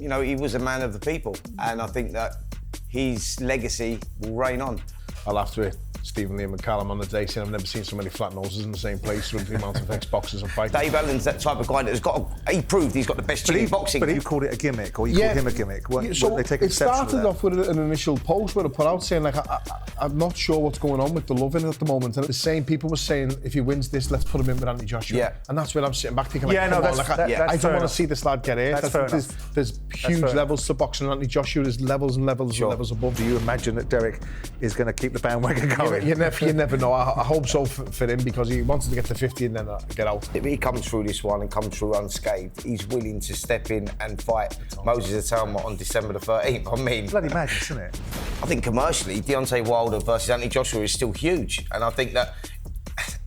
you know, he was a man of the people, and I think that his legacy will reign on. I'll have to Stephen, Liam and Callum on the day saying I've never seen so many flat noses in the same place with the amount of ex-boxers and fighters. Dave Allen's that type of guy that has he proved he's got the best chin in boxing. But you called it a gimmick, or you called him a gimmick. So they take it started off with an initial post where I put out saying, like, I'm not sure what's going on with the loving at the moment. And the same people were saying, if he wins this, let's put him in with Anthony Joshua. Yeah. And that's where I'm sitting back thinking, I don't want to see this lad get hurt. There's huge levels to boxing. Anthony Joshua, there's levels and levels and levels above. Do you imagine that Derek is going to keep the bandwagon going? You never know. I hope so for him, because he wanted to get to 50 and then get out. If he comes through this one and comes through unscathed, he's willing to step in and fight Moses Atama on December the 13th. I mean, bloody madness, isn't it? I think commercially, Deontay Wilder versus Anthony Joshua is still huge, and I think that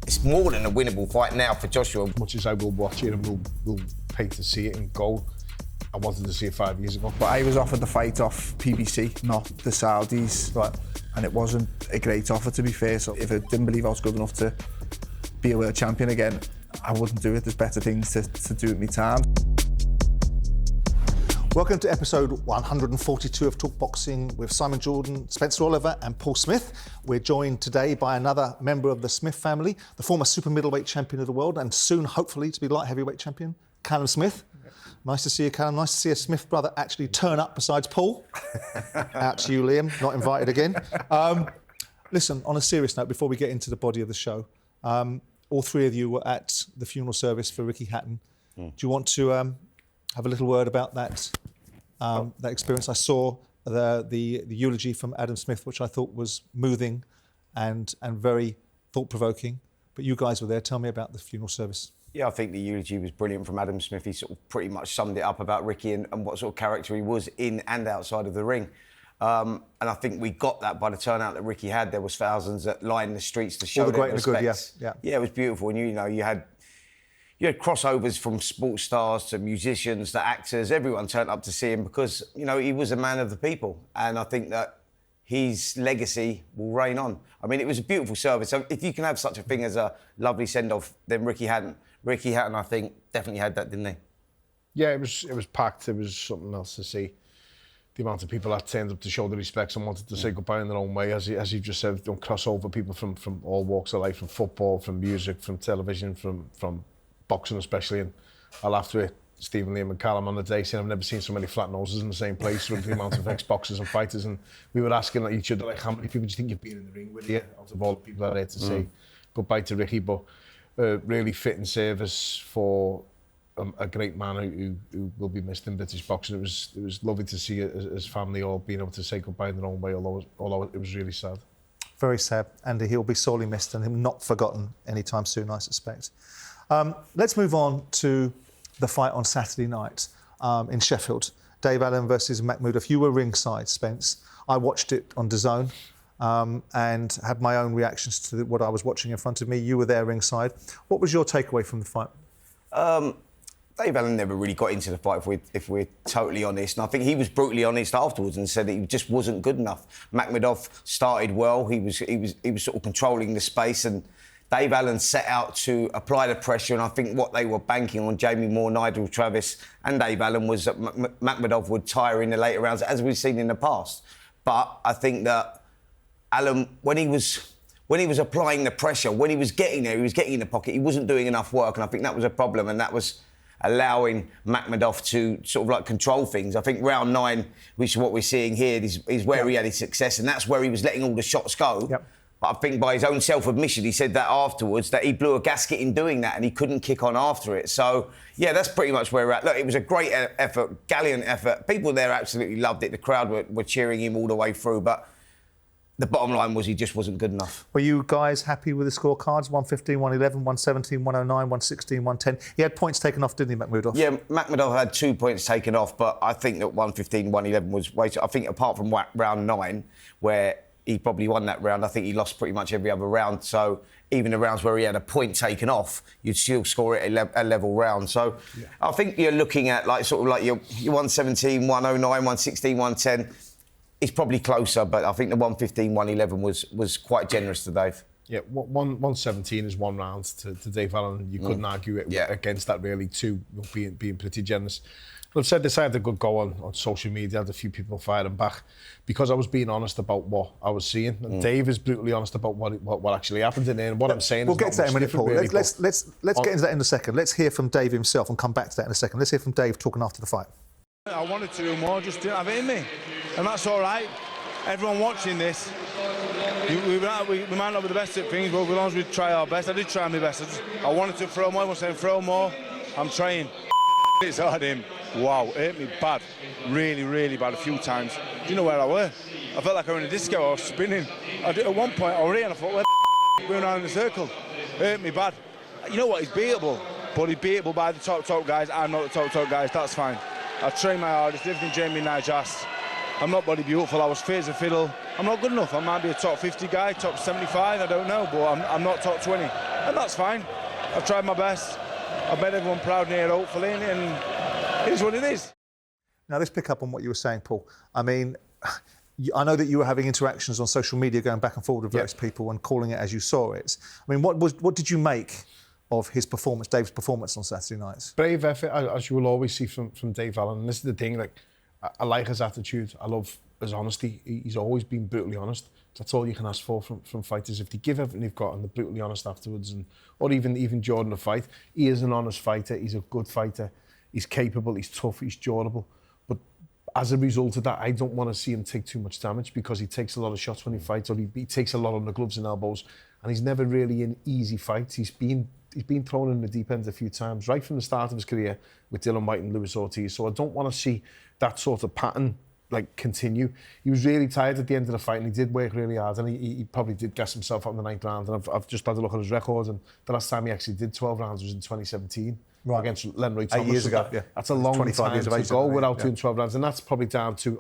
it's more than a winnable fight now for Joshua. As much as I will watch it and will pay to see it and go, I wanted to see it 5 years ago. But I was offered the fight off PBC, not the Saudis. Right. And it wasn't a great offer, to be fair. So if I didn't believe I was good enough to be a world champion again, I wouldn't do it. There's better things to do at my time. Welcome to episode 142 of Talk Boxing with Simon Jordan, Spencer Oliver and Paul Smith. We're joined today by another member of the Smith family, the former super middleweight champion of the world and soon, hopefully, to be light heavyweight champion, Callum Smith. Nice to see you, Callum. Nice to see a Smith brother actually turn up besides Paul. Out to you, Liam. Not invited again. Listen, on a serious note, before we get into the body of the show, all three of you were at the funeral service for Ricky Hatton. Do you want to have a little word about that experience? I saw the eulogy from Adam Smith, which I thought was moving and very thought-provoking. But you guys were there. Tell me about the funeral service. Yeah, I think the eulogy was brilliant from Adam Smith. He sort of pretty much summed it up about Ricky and what sort of character he was in and outside of the ring. And I think we got that by the turnout that Ricky had. There was thousands that lined the streets to show their respect. Yeah, it was beautiful. And you know, you had crossovers from sports stars to musicians to actors. Everyone turned up to see him because, you know, he was a man of the people. And I think that his legacy will reign on. I mean, it was a beautiful service. So if you can have such a thing as a lovely send-off, then Ricky Hatton, I think, definitely had that, didn't he? Yeah, it was packed. It was something else to see. The amount of people that turned up to show their respects and wanted to say goodbye in their own way. As you just said, don't cross over people from all walks of life, from football, from music, from television, from boxing especially. And I'll have to Stephen, Liam and Callum on the day saying I've never seen so many flat noses in the same place with the amount of ex-boxers and fighters. And we were asking each other, like, how many people do you think you've been in the ring with here out of all the people that are there to say goodbye to Ricky? But really fitting service for a great man who will be missed in British boxing. It was lovely to see his family all being able to say goodbye in their own way, although it was really sad. Very sad, and he'll be sorely missed and not forgotten anytime soon, I suspect. Let's move on to the fight on Saturday night in Sheffield. Dave Allen versus Makhmudov. You were ringside, Spence. I watched it on DAZN and had my own reactions to what I was watching in front of me. You were there ringside. What was your takeaway from the fight? Dave Allen never really got into the fight, if we're totally honest. And I think he was brutally honest afterwards and said that he just wasn't good enough. Makhmudov started well. He was sort of controlling the space, and Dave Allen set out to apply the pressure. And I think what they were banking on, Jamie Moore, Nigel Travis, and Dave Allen, was that Makhmudov would tire in the later rounds, as we've seen in the past. But I think that Allen, when he was applying the pressure, when he was getting there, he was getting in the pocket. He wasn't doing enough work, and I think that was a problem, and that was allowing Makhmudov to sort of like control things. I think round 9, which is what we're seeing here, is where he had his success, and that's where he was letting all the shots go. Yep. But I think by his own self-admission, he said that afterwards, that he blew a gasket in doing that and he couldn't kick on after it. So, yeah, that's pretty much where we're at. Look, it was a great effort, gallant effort. People there absolutely loved it. The crowd were cheering him all the way through, but the bottom line was he just wasn't good enough. Were you guys happy with the scorecards? 115, 111, 117, 109, 116, 110. He had points taken off, didn't he, Makhmudov? Yeah, Makhmudov had 2 points taken off, but I think that 115, 111 was way too... I think apart from round 9, where he probably won that round, I think he lost pretty much every other round. So even the rounds where he had a point taken off, you'd still score it a level round. So yeah. I think you're looking at like sort of like your 117, 109, 116, 110... It's probably closer, but I think the 115, 111 was quite generous to Dave. Yeah, 117 is one round to Dave Allen. You couldn't argue it against that, really, too, being pretty generous. I've said this, I had a good go on social media, I had a few people firing back because I was being honest about what I was seeing. And Dave is brutally honest about what actually happened in there. And what I'm saying we'll is get to that in a minute, Paul. Really, let's get into that in a second. Let's hear from Dave himself and come back to that in a second. Let's hear from Dave talking after the fight. I wanted to do more, just didn't have it in me. And that's all right. Everyone watching this, we might not be the best at things, but as long as we try our best. I did try my best. I wanted to throw more. Everyone's saying throw more. I'm trying. It's hard him. Wow, it hit me bad. Really, really bad a few times. Do you know where I were? I felt like I was in a disco. I was spinning. At one point, I was here and I thought, where the going around in a circle? It hit me bad. You know what? He's beatable. But he's beatable by the top guys. I'm not the top guys. That's fine. I trained my hardest. Everything Jamie and I asked. I'm not body beautiful. I was fit as a fiddle. I'm not good enough. I might be a top 50 guy, top 75. I don't know. But I'm not top 20. And that's fine. I've tried my best. I've made everyone proud in here, hopefully. And it is what it is. Now, let's pick up on what you were saying, Paul. I mean, I know that you were having interactions on social media, going back and forward with various people and calling it as you saw it. I mean, what did you make of his performance, Dave's performance on Saturday night? Brave effort, as you will always see from Dave Allen. And this is the thing, like, I like his attitude. I love his honesty. He's always been brutally honest. That's all you can ask for from fighters. If they give everything they've got and they're brutally honest afterwards, or even during the fight, he is an honest fighter. He's a good fighter. He's capable. He's tough. He's durable. But as a result of that, I don't want to see him take too much damage because he takes a lot of shots when he fights, or he takes a lot on the gloves and elbows, and he's never really in easy fights. He's been thrown in the deep end a few times, right from the start of his career with Dylan White and Luis Ortiz. So I don't want to see that sort of pattern continue. He was really tired at the end of the fight, and he did work really hard, and he probably did gas himself out in the 9th round. And I've just had a look at his record, and the last time he actually did 12 rounds was in 2017. Right. Against Lenroy Thomas. 8 years ago, yeah. That's a long 25 time years of to age, go without yeah. doing 12 rounds, and that's probably down to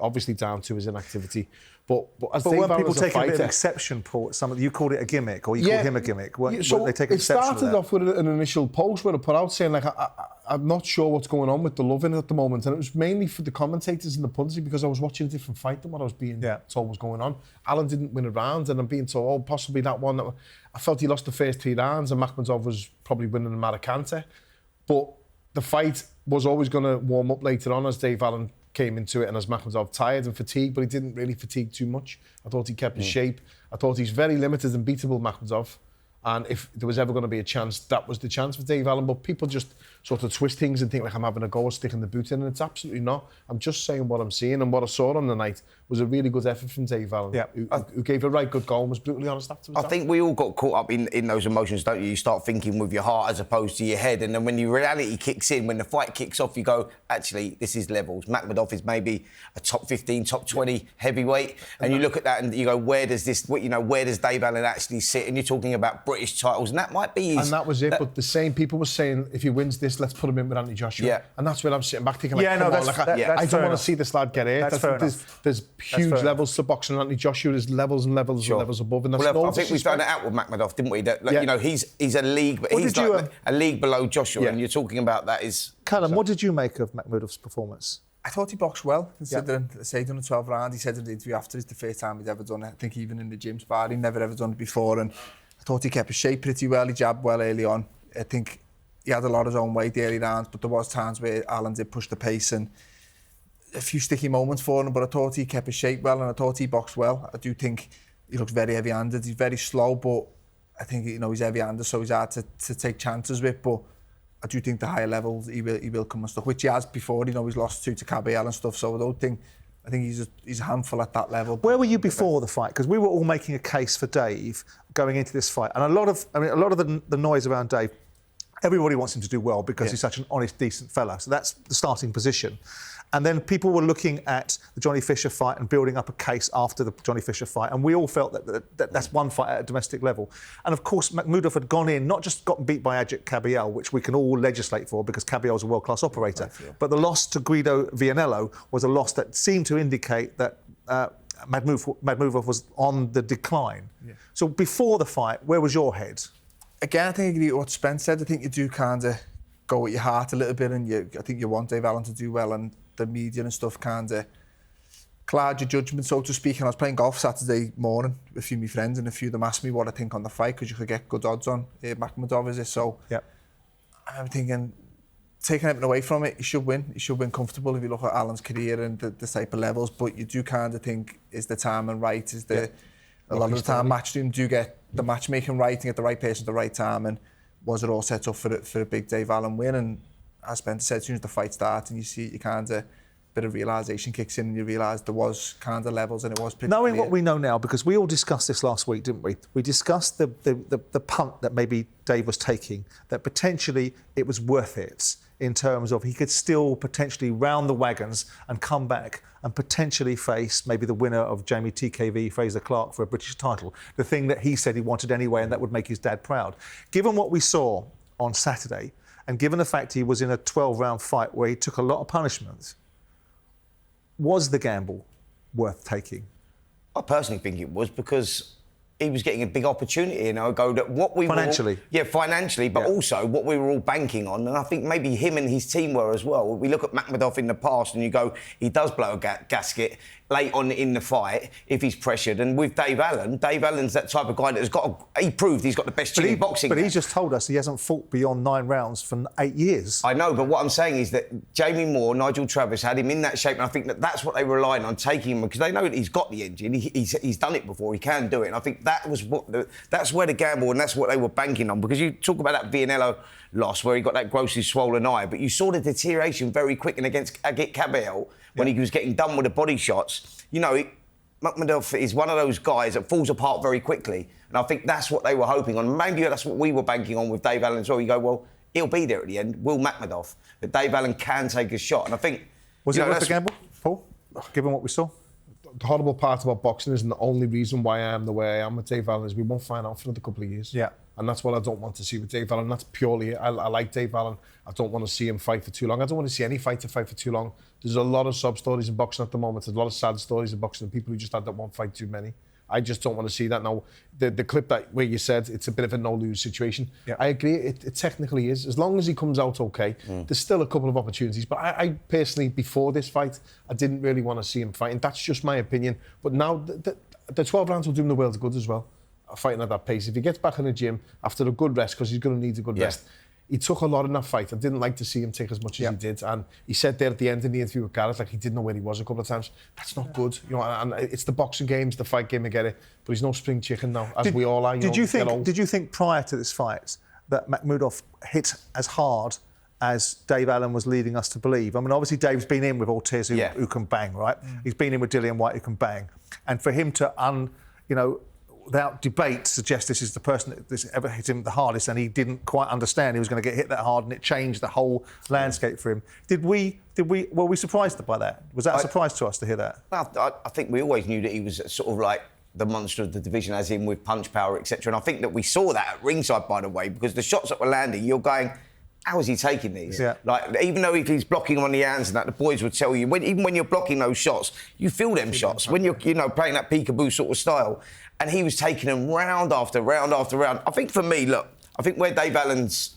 his inactivity. But as weren't people taking a bit of fighter, exception, Paul? You called it a gimmick, or you called him a gimmick. So they take it exception started to that? off with an initial post where I put out saying, like, I'm not sure what's going on with the loving at the moment, and it was mainly for the commentators and the pundits because I was watching a different fight than what I was being told was going on. Alan didn't win a round, and I'm being told, possibly that one. I felt he lost the first 3 rounds, and Makhmudov was probably winning the Maracante. But the fight was always going to warm up later on as Dave Allen came into it, and as Makhmudov tired and fatigued, but he didn't really fatigue too much. I thought he kept his shape. I thought he's very limited and beatable, Makhmudov. And if there was ever going to be a chance, that was the chance for Dave Allen. But people just sort of twist things and think like I'm having a go at sticking the boot in, and it's absolutely not. I'm just saying what I'm seeing, and what I saw on the night was a really good effort from Dave Allen, who gave a right good goal and was brutally honest afterwards. I think we all got caught up in those emotions, don't you? You start thinking with your heart as opposed to your head, and then when your reality kicks in, when the fight kicks off, you go, actually, this is levels. Makhmudov is maybe a top 15, top 20 heavyweight, and you look at that and you go, where does Dave Allen actually sit? And you're talking about British titles, and that might be his... And that was it, but the same people were saying, if he wins this, let's put him in with Anthony Joshua. Yeah. And that's where I'm sitting back thinking, like, I don't want to see this lad get hurt. There's huge levels to boxing. Anthony Joshua, there's levels and levels and levels above. And that's I think we found it out with Makhmudov, didn't we? That, you know, he's a league, but he's a league below Joshua, and you're talking about that is... Callum, what did you make of Makhmudov's performance? I thought he boxed well, considering, say, done a 12 round. He said in the interview after it's the first time he'd ever done it. I think even in the gym sparring, never ever done it before. And I thought he kept his shape pretty well. He jabbed well early on. I think he had a lot of his own weight early rounds, but there was times where Alan did push the pace and a few sticky moments for him, but I thought he kept his shape well and I thought he boxed well. I do think he looks very heavy-handed. He's very slow, but I think, you know, he's heavy-handed, so he's hard to take chances with, but I do think the higher levels he will come and stuff, which he has before. You know, he's lost to Cabell and stuff, so I think he's a handful at that level. Where were you before the fight? Because we were all making a case for Dave going into this fight, and a lot of the noise around Dave, everybody wants him to do well because he's such an honest, decent fella. So that's the starting position. And then people were looking at the Johnny Fisher fight and building up a case after the Johnny Fisher fight. And we all felt that that's one fight at a domestic level. And of course, Makhmudov had gone in, not just gotten beat by Ajit Cabell, which we can all legislate for because Cabell's a world-class operator, but the loss to Guido Vianello was a loss that seemed to indicate that Makhmudov was on the decline. Yeah. So before the fight, where was your head? Again, I think I agree with what Spence said. I think you do kind of go with your heart a little bit, and I think you want Dave Allen to do well, and the media and stuff kind of cloud your judgment, so to speak. And I was playing golf Saturday morning with a few of my friends, and a few of them asked me what I think on the fight because you could get good odds on Makhmudov, is it? So I'm thinking taking everything away from it, he should win. He should win comfortable if you look at Alan's career and the type of levels. But you do kind of think, is the timing right? Is the a lot of the time Matchroom do get the matchmaking right and get the right person at the right time? And was it all set up for a big Dave Allen win? And as Spencer said, as soon as the fight starts and you see it, you kind of bit of realisation kicks in and you realise there was kind of levels and it was pretty Knowing clear. what we know now, because we all discussed this last week, didn't we? We discussed the punt that maybe Dave was taking, that potentially it was worth it in terms of he could still potentially round the wagons and come back and potentially face maybe the winner of Jamie TKV, Fraser Clark, for a British title. The thing that he said he wanted anyway, and that would make his dad proud. Given what we saw on Saturday, and given the fact he was in a 12-round fight where he took a lot of punishments, was the gamble worth taking? I personally think it was, because he was getting a big opportunity, that what we financially. Financially, but also what we were all banking on, and I think maybe him and his team were as well. We look at Makhmudov in the past and you go, he does blow a gasket late on in the fight if he's pressured. And with Dave Allen's that type of guy that he proved he's got the best chin in boxing. But he just told us he hasn't fought beyond 9 rounds for 8 years. I know, but what I'm saying is that Jamie Moore, Nigel Travis had him in that shape, and I think that's what they were relying on, taking him, because they know that he's got the engine, he's done it before, he can do it, and I think that's where the gamble, and that's what they were banking on, because you talk about that Vianello loss where he got that grossly swollen eye, but you saw the deterioration very quick, and against Agit Kabel, when he was getting done with the body shots, Makhmudov is one of those guys that falls apart very quickly, and I think that's what they were hoping on. Maybe that's what we were banking on with Dave Allen as well. You go, well, he'll be there at the end, will Makhmudov, that Dave Allen can take a shot, and I think... Was it worth the gamble, Paul, given what we saw? The horrible part about boxing is, and the only reason why I am the way I am with Dave Allen, is we won't find out for another couple of years. Yeah. And that's what I don't want to see with Dave Allen. That's purely, I like Dave Allen. I don't want to see him fight for too long. I don't want to see any fighter fight for too long. There's a lot of sub-stories in boxing at the moment. There's a lot of sad stories in boxing, and people who just had that one fight too many. I just don't want to see that now. The clip where you said it's a bit of a no-lose situation, I agree, it technically is. As long as he comes out okay, there's still a couple of opportunities. But I personally, before this fight, I didn't really want to see him fighting. That's just my opinion. But now, the 12 rounds will do him the world of good as well, fighting at that pace. If he gets back in the gym after a good rest, because he's going to need a good rest, he took a lot in that fight. I didn't like to see him take as much as he did. And he said there at the end in the interview with Gareth, like he didn't know where he was a couple of times. That's not good. And it's the boxing game, it's the fight game, I get it. But he's no spring chicken now, as we all are. Did you think prior to this fight that Makhmudov hit as hard as Dave Allen was leading us to believe? I mean, obviously Dave's been in with Ortiz who can bang, right? He's been in with Dillian White who can bang. And for him to, without debate, suggest this is the person that ever hit him the hardest, and he didn't quite understand he was going to get hit that hard, and it changed the whole landscape for him. Were we surprised by that? Was that a surprise to us to hear that? I think we always knew that he was sort of like the monster of the division, as in with punch power, etc. And I think that we saw that at ringside, by the way, because the shots that were landing, you're going, how is he taking these? Yeah. Like, even though if he's blocking on the hands and that, the boys would tell you, even when you're blocking those shots, you feel them shots. When you're, playing that peekaboo sort of style. And he was taking them round after round after round. I think for me, I think where Dave Allen's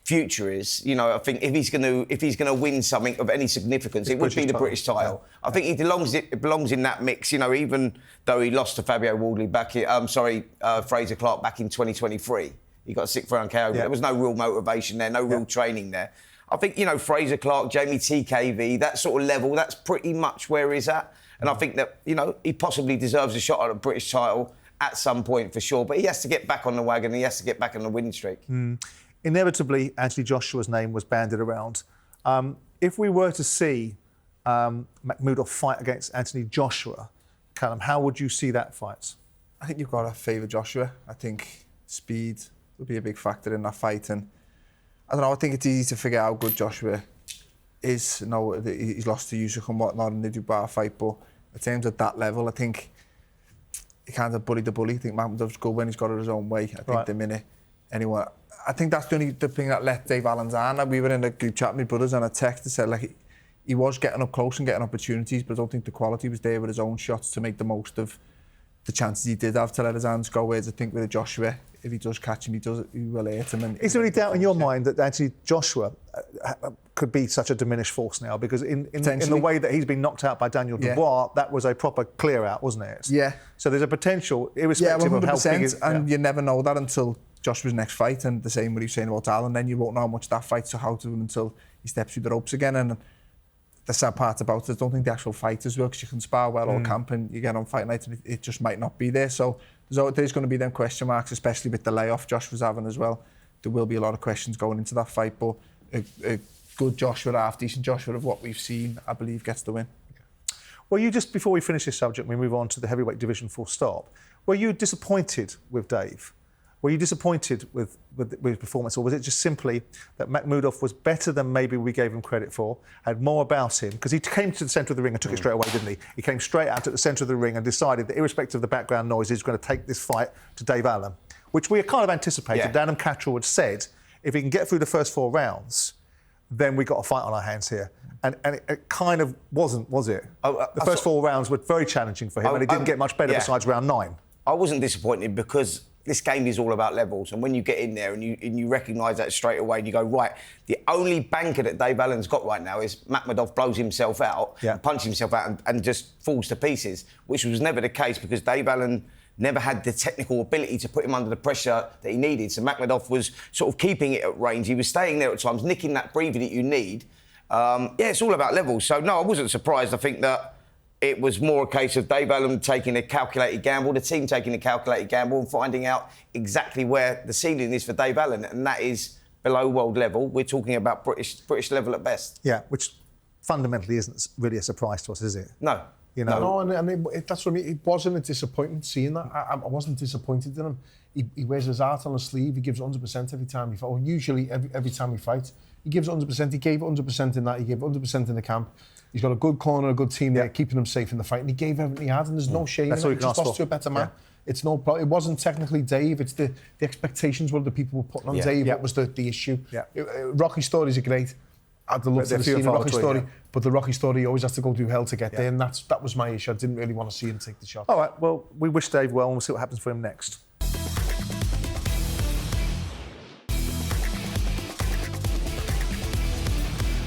future is, I think if he's going to win something of any significance, it would be the British title. I think it belongs in that mix, even though he lost to Fabio Wardley Fraser Clark back in 2023. He got a 6th round KO. Yeah. There was no real motivation there, no real training there. I think, Fraser Clark, Jamie TKV, that sort of level, that's pretty much where he's at. And I think that, he possibly deserves a shot at a British title at some point for sure. But he has to get back on the wagon. He has to get back on the winning streak. Inevitably, Anthony Joshua's name was bandied around. If we were to see Makhmudov fight against Anthony Joshua, Callum, how would you see that fight? I think you've got to favour Joshua. I think speed would be a big factor in that fight. And I don't know, I think it's easy to figure out how good Joshua is. He's lost to Usyk and whatnot in the Dubois fight, but in terms of that level, I think he kind of bullied the bully. I think Makhmudov's good when he's got it his own way. I think the minute anyone... I think that's the thing that let Dave Allen down. We were in a group chat with my brothers and a text that said, he was getting up close and getting opportunities, but I don't think the quality was there with his own shots to make the most of the chances he did have to let his hands go. Whereas I think with Joshua, if he does catch him, he will hurt him. Is there any doubt in your mind that actually Joshua could be such a diminished force now? Because in the way that he's been knocked out by Daniel Dubois, that was a proper clear out, wasn't it? Yeah. So there's a potential, irrespective of how big it is. And you never know that until Joshua's next fight, and the same what he was saying about Al, and then you won't know how much that fight took out of him until he steps through the ropes again. And the sad part about it, I don't think the actual fighters will, because you can spar well all camp and you get on fight night and it just might not be there. So there's going to be them question marks, especially with the layoff Josh was having as well. There will be a lot of questions going into that fight, but a good Joshua, half decent Joshua of what we've seen, I believe gets the win. Well, you just, before we finish this subject, we move on to the heavyweight division full stop. Were you disappointed with Dave? Were you disappointed with his performance, or was it just simply that Makhmudov was better than maybe we gave him credit for, had more about him? Because he came to the centre of the ring and took it straight away, didn't he? He came straight out to the centre of the ring and decided that, irrespective of the background noise, he's going to take this fight to Dave Allen, which we kind of anticipated. Yeah. Adam Cattrall had said, if he can get through the first 4 rounds, then we got a fight on our hands here. And it kind of wasn't, was it? The first 4 rounds were very challenging for him, and he didn't get much better besides round 9. I wasn't disappointed because this game is all about levels, and when you get in there and you recognise that straight away and you go, right, the only banker that Dave Allen's got right now is Makhmudov blows himself out, punches himself out and just falls to pieces, which was never the case because Dave Allen never had the technical ability to put him under the pressure that he needed. So Makhmudov was sort of keeping it at range. He was staying there at times, nicking that breather that you need. It's all about levels. So, no, I wasn't surprised. I think that it was more a case of Dave Allen taking a calculated gamble, the team taking a calculated gamble and finding out exactly where the ceiling is for Dave Allen, and that is below world level. We're talking about British level at best. Yeah, which fundamentally isn't really a surprise to us, is it? No. You know? No, and that's what I mean. It wasn't a disappointment seeing that. I wasn't disappointed in him. He wears his heart on his sleeve. He gives 100% every time he fights. Or usually every time he fights. He gives 100%. He gave 100% in that. He gave 100% in the camp. He's got a good corner, a good team there, keeping him safe in the fight. And he gave everything he had, and there's no shame in it. He just lost to a better man. It's no problem. It wasn't technically Dave. It's the expectations what the people were putting on Dave. What was the issue? Rocky stories are great. I'd love to have seen a Rocky story, but the Rocky story always has to go through hell to get there, and that was my issue. I didn't really want to see him take the shot. All right, well, we wish Dave well, and we'll see what happens for him next.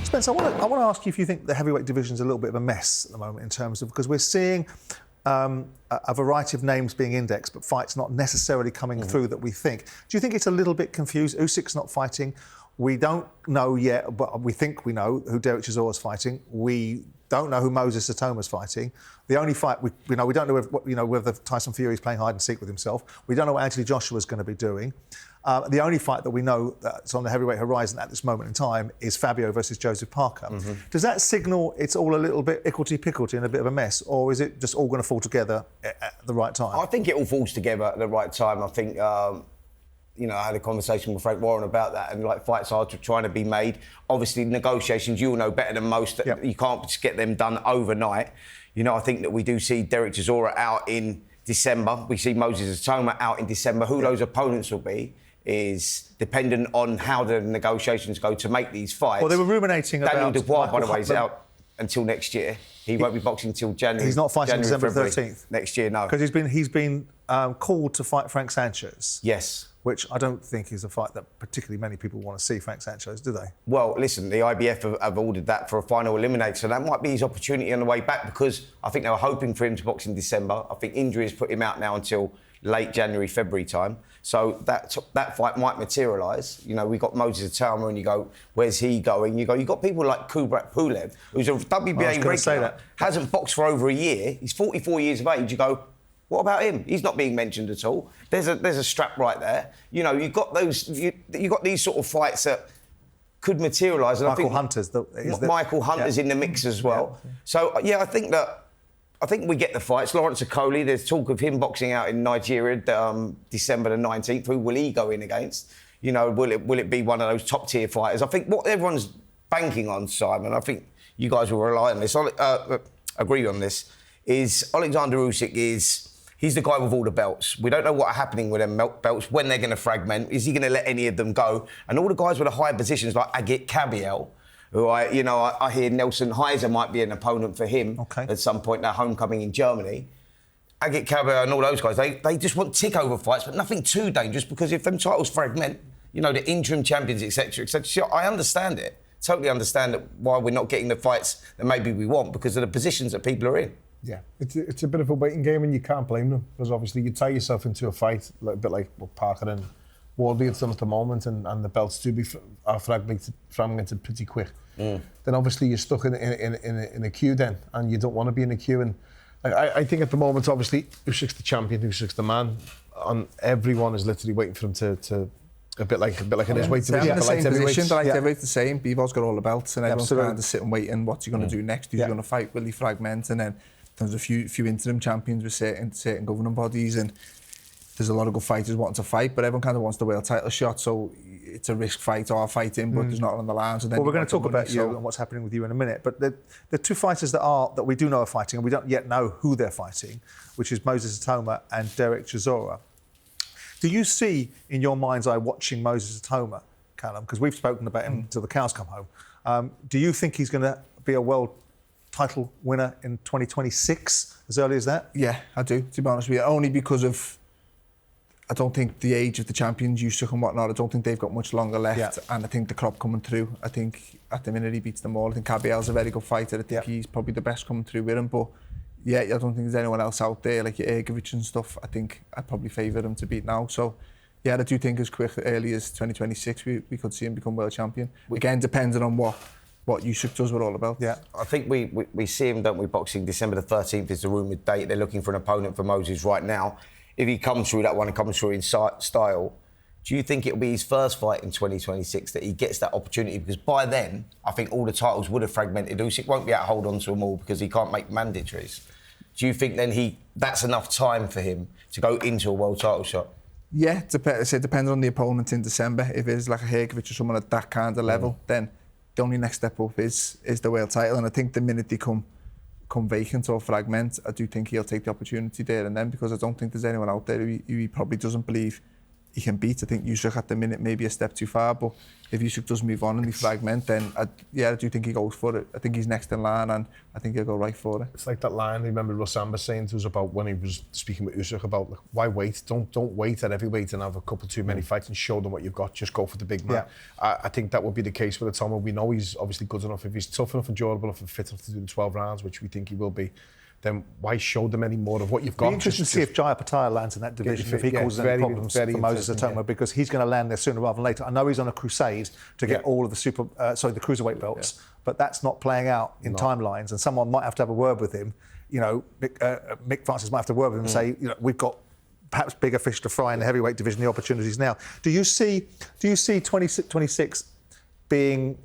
Spence, I want to ask you if you think the heavyweight division's a little bit of a mess at the moment in terms of, because we're seeing a variety of names being indexed, but fights not necessarily coming through that we think. Do you think it's a little bit confused? Usyk's not fighting. We don't know yet, but we think we know who Derek Chisora's fighting. We don't know who Moses Satoma's fighting. The only fight we don't know whether Tyson Fury's playing hide and seek with himself. We don't know what Anthony Joshua's going to be doing. The only fight that we know that's on the heavyweight horizon at this moment in time is Fabio versus Joseph Parker. Does that signal it's all a little bit icklety-picklety and a bit of a mess, or is it just all going to fall together at the right time? I think it all falls together at the right time. I think, I had a conversation with Frank Warren about that, and fights are trying to be made. Obviously, negotiations, you'll know better than most, that you can't just get them done overnight. I think that we do see Derek Chisora out in December. We see Moses Satoma out in December. Who those opponents will be is dependent on how the negotiations go to make these fights. Well, they were ruminating about... Daniel Dubois, by the way, is out until next year. He won't be boxing until January. He's not fighting December 13th. Next year, no. Because he's been called to fight Frank Sanchez. Yes. Which I don't think is a fight that particularly many people want to see Frank Sanchez, do they? Well, listen, the IBF have ordered that for a final eliminator, so that might be his opportunity on the way back, because I think they were hoping for him to box in December. I think injuries put him out now until late January, February time. So that fight might materialise. We got Moses Satoma, and you go, where's he going? You got people like Kubrat Pulev, who's a WBA regular, hasn't boxed for over a year. He's 44 years of age. You go, what about him? He's not being mentioned at all. There's a strap right there. You've got you've got these sort of fights that could materialise. Michael Hunter's Michael Hunter's in the mix as well. Yeah. So I think we get the fights. Lawrence Okoli, there's talk of him boxing out in Nigeria December the 19th. Who will he go in against? Will it be one of those top tier fighters? I think what everyone's banking on, Simon, I think you guys will rely on this, agree on this, is Alexander Usyk he's the guy with all the belts. We don't know what's happening with them belts, when they're going to fragment. Is he going to let any of them go? And all the guys with the high positions like Agit Kabiel, who I hear Nelson Heiser might be an opponent for him at some point, their homecoming in Germany. Agit Kabiel and all those guys, they just want tick-over fights, but nothing too dangerous, because if them titles fragment, the interim champions, etc., etc. I understand it. Totally understand why we're not getting the fights that maybe we want, because of the positions that people are in. Yeah, it's a bit of a waiting game, and you can't blame them, because obviously you tie yourself into a fight, a bit like what Parker Wardley at them at the moment, and the belts do are fragmented pretty quick. Then obviously you're stuck in a queue then, and you don't want to be in a queue. And I think at the moment, obviously, Usyk's the champion, Usyk's the man, and everyone is literally waiting for him to a bit like in his weight division. In the same position, the light heavyweight's the same. Bevo's got all the belts, and everyone's kind of sitting waiting. What's he going to do next? Who's going to fight? Will he fragment? And then there's a few interim champions with certain governing bodies, and there's a lot of good fighters wanting to fight, but everyone kind of wants the world title shot, so it's a risk fight or fighting, but there's not on the line. So then we're going to talk about you and what's happening with you in a minute, but the two fighters that we do know are fighting, and we don't yet know who they're fighting, which is Moses Atoma and Derek Chisora. Do you see, in your mind's eye, watching Moses Atoma, Callum, because we've spoken about him till the cows come home, do you think he's going to be a world title winner in 2026, as early as that? Yeah, I do, to be honest with you, only because of, I don't think the age of the champions, Usyk and whatnot, I don't think they've got much longer left, and I think the crop coming through, I think at the minute he beats them all. I think Kabiel's a very good fighter, I think he's probably the best coming through with him, but yeah, I don't think there's anyone else out there, like your Ergovic and stuff. I think I'd probably favour him to beat now. So, yeah, I do think as quick early as 2026, we could see him become world champion. Again, depending on what Usyk does with all the belts. Yeah, I think we see him, don't we, boxing December the 13th is the rumoured date. They're looking for an opponent for Moses right now. If he comes through that one and comes through in style, do you think it'll be his first fight in 2026 that he gets that opportunity? Because by then, I think all the titles would have fragmented. Usyk won't be able to hold on to them all because he can't make mandatories. Do you think then that's enough time for him to go into a world title shot? Yeah, depending on the opponent in December. If it's like a Hergovic or someone at that kind of level, then the only next step up is the world title. And I think the minute they come vacant or fragment, I do think he'll take the opportunity there and then, because I don't think there's anyone out there who he probably doesn't believe he can beat. I think Usyk at the minute maybe a step too far, but if Usyk does move on and they fragment, then I do think he goes for it. I think he's next in line, and I think he'll go right for it. It's like that line I remember Russ Amber saying to us about when he was speaking with Usyk about, like, why wait? Don't wait at heavyweight and have a couple too many fights and show them what you've got. Just go for the big man. I think that would be the case with Atoma. We know he's obviously good enough. If he's tough enough and durable enough and fit enough to do the 12 rounds, which we think he will be, then why show them any more of what you've got? It'll be interesting to see if Jaya Pattaya lands in that division, if he causes any problems for Moses Atoma, because he's going to land there sooner rather than later. I know he's on a crusade to get all of the the cruiserweight belts, but that's not playing out in timelines, and someone might have to have a word with him. You know, Mick Francis might have to word with him and say, you know, we've got perhaps bigger fish to fry in the heavyweight division, the opportunities now. Do you see 2026 being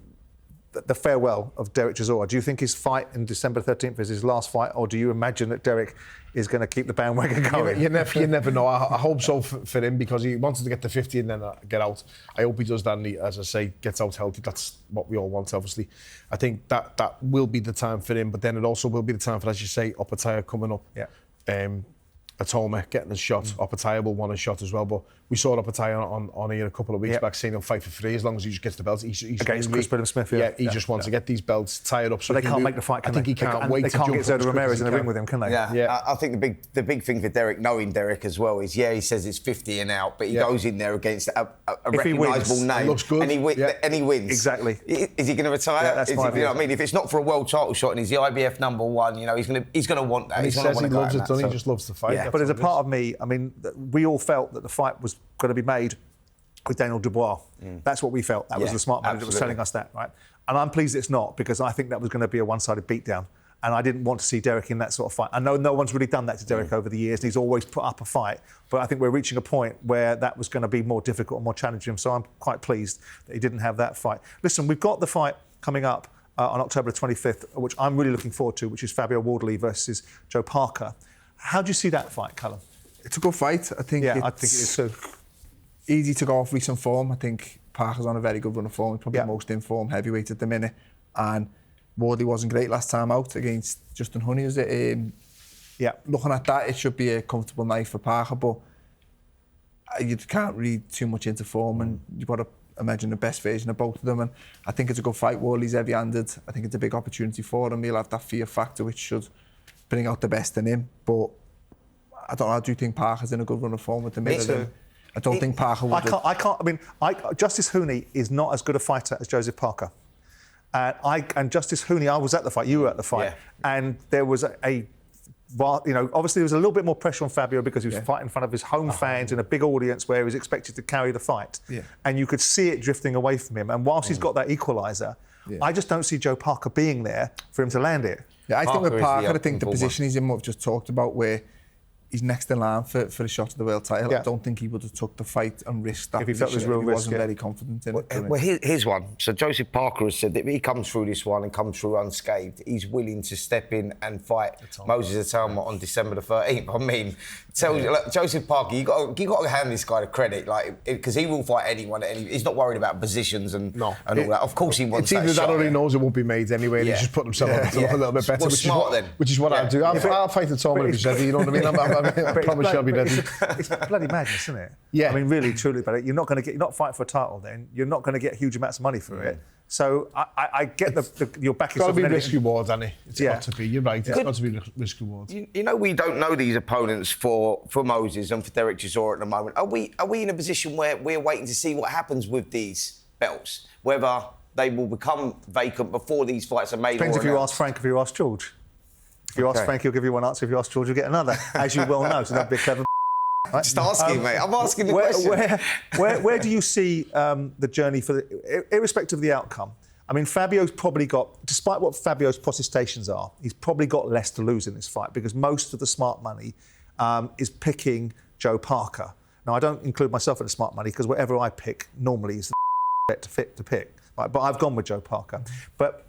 the farewell of Derek Chisora? Do you think his fight in December 13th is his last fight, or do you imagine that Derek is going to keep the bandwagon going? You never know. I hope so for him, because he wanted to get to 50 and then get out. I hope he does that, and he, as I say, gets out healthy. That's what we all want, obviously. I think that will be the time for him, but then it also will be the time for, as you say, Opataya coming up. Atoma getting a shot. Opataya will want a shot as well, but we saw Opataya on here a couple of weeks back, saying he'll fight for free as long as he just gets the belts. He's against Chris Smith, he just wants to get these belts tied up. So but they can't make the fight, can I think he can't wait they to can't jump get Zoda Ramirez in the ring with him, can they? Yeah. I think the big thing for Derek, knowing Derek as well, is he says it's 50 and out, but he goes in there against a recognisable name. Looks good. And he wins. Exactly. Is he going to retire? Yeah, that's you know what I mean? If it's not for a world title shot and he's the IBF #1, you know, he's going to want that. And he says he loves it, he just loves to fight. Yeah. But there's a part of me, I mean, we all felt that the fight was going to be made with Daniel Dubois. That's what we felt. That was the smart manager that was telling us that, right? And I'm pleased it's not, because I think that was going to be a one-sided beatdown. And I didn't want to see Derek in that sort of fight. I know no one's really done that to Derek over the years, and he's always put up a fight. But I think we're reaching a point where that was going to be more difficult and more challenging. So I'm quite pleased that he didn't have that fight. Listen, we've got the fight coming up on October the 25th, which I'm really looking forward to, which is Fabio Wardley versus Joe Parker. How do you see that fight, Callum? It's a good fight. I think it is too. Easy to go off recent form. I think Parker's on a very good run of form. He's probably the most in form heavyweight at the minute. And Wardley wasn't great last time out against Justin Honey, is it? Looking at that, it should be a comfortable night for Parker, but you can't read too much into form, and you've got to imagine the best version of both of them. And I think it's a good fight. Wardley's heavy-handed. I think it's a big opportunity for him. He'll have that fear factor, which should bring out the best in him. But I don't know. I do think Parker's in a good run of form at the minute. I don't think Parker would. I mean, Justice Hooney is not as good a fighter as Joseph Parker. And Justice Hooney, I was at the fight. You were at the fight, and there was a You know, obviously there was a little bit more pressure on Fabio because he was fighting in front of his home fans in a big audience where he was expected to carry the fight. Yeah. And you could see it drifting away from him. And whilst he's got that equaliser, I just don't see Joe Parker being there for him to land it. Yeah, I think with Parker, I think the one. position he's in, what we've just talked about, where he's next in line for a shot at the world title. I don't think he would have took the fight and risked that if he felt position. it was real he risk, wasn't very confident in it. Well, here's one. So Joseph Parker has said that if he comes through this one and comes through unscathed, he's willing to step in and fight Moses Atama on December the 13th. I mean, like, Joseph Parker, you got to hand this guy the credit, like, because he will fight anyone. He's not worried about positions and all that. Of course, he wants it's that either shot. that or he knows it won't be made anyway, and he's just put himself up a little bit better. Which is what I'll do. I'll fight the Toma if he's ready. You know what I mean? I promise you I'll be ready. It's bloody madness, isn't it? Yeah. I mean, really, truly, but you're not fighting for a title. Then you're not going to get huge amounts of money for it. So I get your back. It's got to be risk rewards, Annie. It's got to be. You're right. It's got to be risk rewards. You know, we don't know these opponents for Moses and for Derek Chisora at the moment. Are we in a position where we're waiting to see what happens with these belts, whether they will become vacant before these fights are made? Depends if you ask Frank, if you ask George. If you ask Frank, he'll give you one answer. If you ask George, you'll get another, as you well know. So that'd be a clever. Right? Just asking, mate. I'm asking the question. Where do you see the journey irrespective of the outcome? I mean, Fabio's probably got, despite what Fabio's protestations are, he's probably got less to lose in this fight because most of the smart money is picking Joe Parker. Now, I don't include myself in the smart money because whatever I pick normally is the bet to pick. Right? But I've gone with Joe Parker. But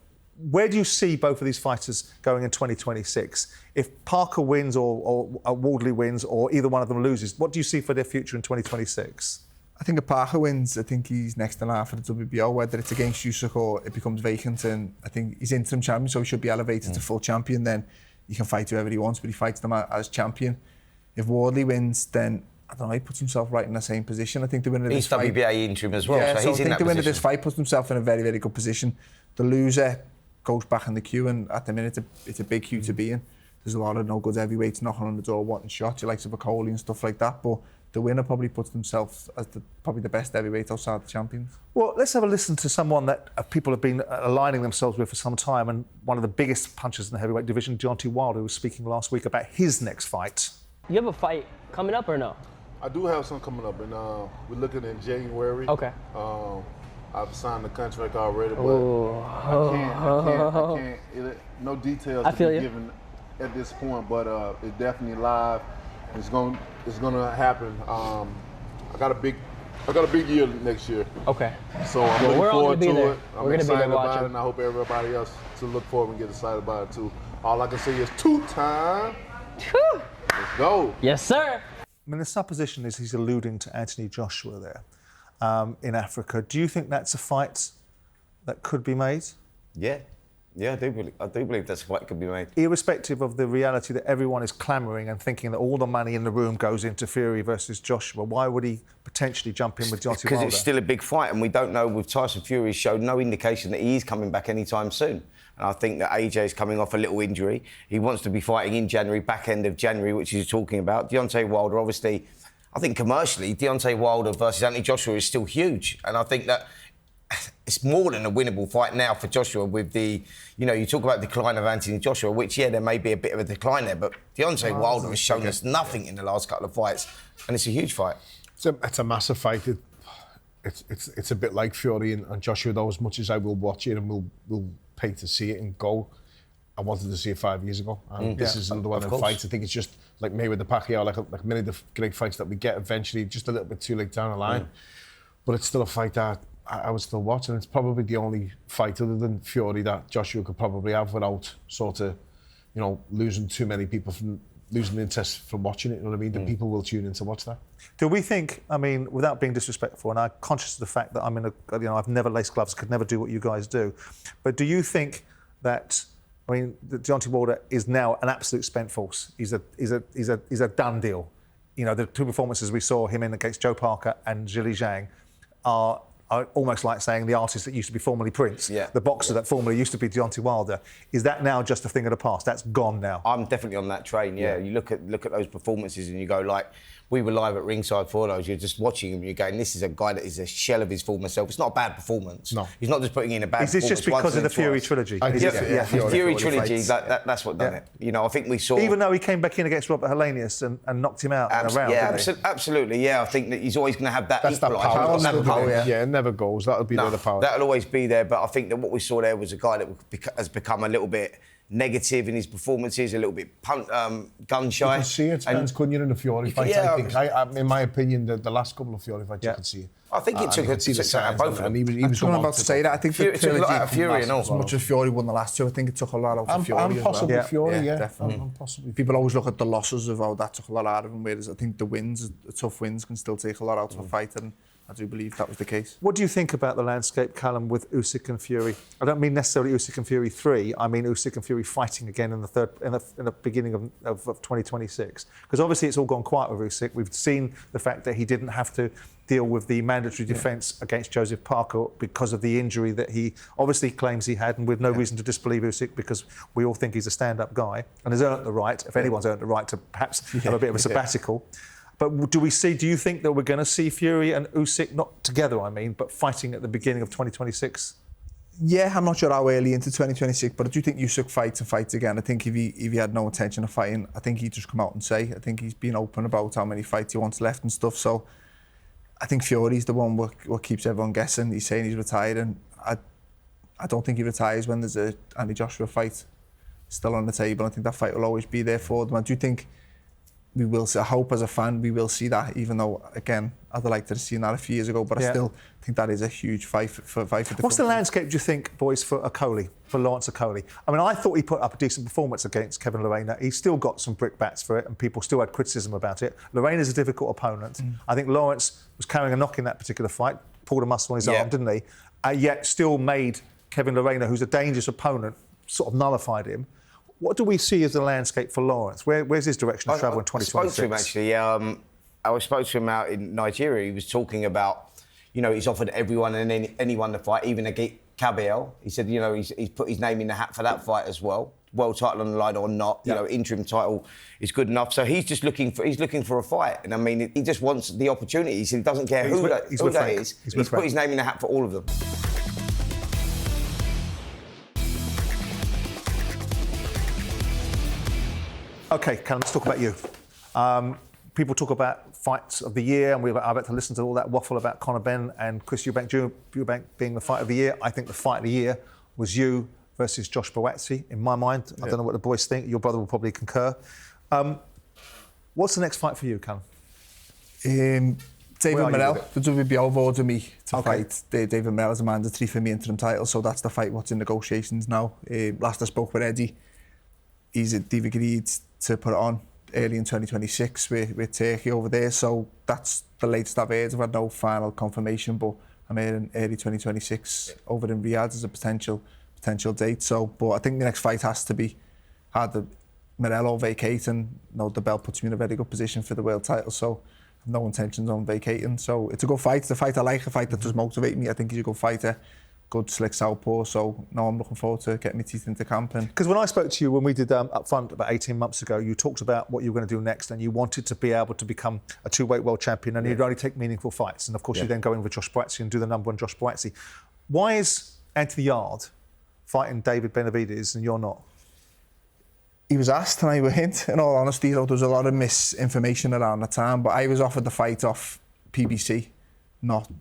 where do you see both of these fighters going in 2026? If Parker wins or Wardley wins or either one of them loses, what do you see for their future in 2026? I think if Parker wins, I think he's next in line for the WBO, whether it's against Usyk or it becomes vacant. And I think he's interim champion, so he should be elevated to full champion. Then he can fight whoever he wants, but he fights them as champion. If Wardley wins, then I don't know, he puts himself right in the same position. I think the winner of this fight... He's WBA interim as well, yeah, so he's in that position. I think the winner of this fight puts himself in a very, very good position. The loser goes back in the queue, and at the minute it's a big queue to be in. There's a lot of no good heavyweights knocking on the door wanting shots, you like Sabakoli and stuff like that, but the winner probably puts themselves as probably the best heavyweight outside the champions. Well, let's have a listen to someone that people have been aligning themselves with for some time, and one of the biggest punchers in the heavyweight division, Deontay Wilder, who was speaking last week about his next fight. You have a fight coming up or no? I do have some coming up, and we're looking in January. Okay. I've signed the contract already, but I can't. No details to be given at this point, but it's definitely live. It's gonna happen. I got a big year next year. Okay. So I'm looking forward to it. I'm excited about it, and I hope everybody else to look forward and get excited about it too. All I can say is 2 time. Let's go. Yes, sir. I mean, the supposition is he's alluding to Anthony Joshua there in Africa. Do you think that's a fight that could be made? Yeah, I do believe that's a fight that could be made. Irrespective of the reality that everyone is clamouring and thinking that all the money in the room goes into Fury versus Joshua, why would he potentially jump in with Deontay Wilder? Because it's still a big fight, and we don't know. With Tyson Fury, showed no indication that he is coming back anytime soon. And I think that AJ is coming off a little injury. He wants to be fighting in January, back end of January, which he's talking about. Deontay Wilder, obviously, I think commercially, Deontay Wilder versus Anthony Joshua is still huge. And I think that it's more than a winnable fight now for Joshua with the, you talk about the decline of Anthony Joshua, which, there may be a bit of a decline there, but Deontay Wilder has shown us nothing in the last couple of fights, and it's a huge fight. It's a massive fight. It's a bit like Fury and Joshua, though, as much as I will watch it and will pay to see it and go. I wanted to see it 5 years ago, and this is another one of the fights. I think it's just like Mayweather Pacquiao, like many of the great fights that we get eventually, just a little bit too late down the line. But it's still a fight that I would still watch, and it's probably the only fight other than Fury that Joshua could probably have without sort of, losing too many people from losing interest from watching it. You know what I mean? The people will tune in to watch that. Do we think? I mean, without being disrespectful, and I'm conscious of the fact that I'm in I've never laced gloves, could never do what you guys do, but do you think that? I mean, Deontay Wilder is now an absolute spent force. He's a done deal. The two performances we saw him in against Joe Parker and Zhilei Zhang are almost like saying the artist that used to be formerly Prince, the boxer that formerly used to be Deontay Wilder. Is that now just a thing of the past? That's gone now. I'm definitely on that train. Yeah, you look at those performances and you go like. We were live at ringside for those. You're just watching him and you're going, this is a guy that is a shell of his former self. It's not a bad performance. No. He's not just putting in a bad performance. Is this just because of the Fury trilogy? The Fury trilogy, that's what done it. You know, I think we saw... Even though he came back in against Robert Helenius and knocked him out in a round, absolutely, yeah. I think that he's always going to have that That's that power. Yeah, it never goes. That'll be the power. That'll always be there. But I think that what we saw there was a guy that has become a little bit negative in his performances, a little bit gun shy. You can see it, Spence, couldn't you, in the Fury fight? I think, in my opinion, the last couple of Fury fights, you could see it. I think it took a sign both of them. He was about to say that. I think Fury took a lot out of Fury and all. As much as Fury won the last two, I think it took a lot out of Fury and possibly as well. Fury, definitely. Possibly. People always look at the losses of how that took a lot out of him, whereas I think the tough wins can still take a lot out of a fighter, and I do believe that was the case. What do you think about the landscape, Callum, with Usyk and Fury? I don't mean necessarily Usyk and Fury 3. I mean Usyk and Fury fighting again in the beginning of 2026. Because obviously it's all gone quiet with Usyk. We've seen the fact that he didn't have to deal with the mandatory defence against Joseph Parker because of the injury that he obviously claims he had, and with no reason to disbelieve Usyk because we all think he's a stand-up guy and has earned the right, if anyone's earned the right, to perhaps have a bit of a sabbatical. But do you think that we're going to see Fury and Usyk, not together, but fighting at the beginning of 2026? Yeah, I'm not sure how early into 2026, but I do think Usyk fights again. I think if he had no intention of fighting, I think he'd just come out and say. I think he's been open about how many fights he wants left and stuff. So I think Fury's the one what keeps everyone guessing. He's saying he's retired, and I don't think he retires when there's a Andy Joshua fight still on the table. I think that fight will always be there for them. I do think we will see, I hope as a fan we will see that, even though, again, I'd like to have seen that a few years ago, but I still think that is a huge fight for the What's the landscape, do you think, boys, for Lawrence Okolie? I mean, I thought he put up a decent performance against Kevin Lerena. He still got some brickbats for it, and people still had criticism about it. Lorena's a difficult opponent. I think Lawrence was carrying a knock in that particular fight, pulled a muscle on his arm, didn't he? Yet still made Kevin Lerena, who's a dangerous opponent, sort of nullified him. What do we see as the landscape for Lawrence? Where's his direction of travel in 2026? I spoke to him, actually. I spoke to him out in Nigeria. He was talking about, he's offered everyone and anyone to fight, even against Cabell. He said, he's put his name in the hat for that fight as well. World title on the line or not, interim title is good enough. So he's just looking for a fight. And I mean, he just wants the opportunity. He said he doesn't care who that is. He's put his name in the hat for all of them. OK, Callum, let's talk about you. People talk about fights of the year, and I'm about to listen to all that waffle about Conor Benn and Chris Eubank being the fight of the year. I think the fight of the year was you versus Josh Boazzi, in my mind. I don't know what the boys think. Your brother will probably concur. What's the next fight for you, Callum? David Morrell. The WBO have ordered me to fight David Morrell as a mandatory for me interim title, so that's the fight what's in negotiations now. Last I spoke with Eddie, they've agreed to put it on early in 2026 with Turkey over there, so that's the latest I've heard. I've had no final confirmation, but I'm hearing early 2026 over in Riyadh as a potential date. So, but I think the next fight has to be either Morrell or vacate, and the belt puts me in a very good position for the world title, so I have no intentions on vacating. So it's a good fight. It's a fight I like, a fight that does motivate me. I think he's a good fighter. Good, slick southpaw, so now I'm looking forward to getting my teeth into camp. Because when I spoke to you, when we did Up Front about 18 months ago, you talked about what you were going to do next, and you wanted to be able to become a two-weight world champion, and you'd only take meaningful fights. And of course, you then go in with Josh Boazzi and do the #1 Josh Boazzi. Why is Anthony Yard fighting David Benavidez and you're not? He was asked and I went. In all honesty, there was a lot of misinformation around the time, but I was offered the fight off PBC, not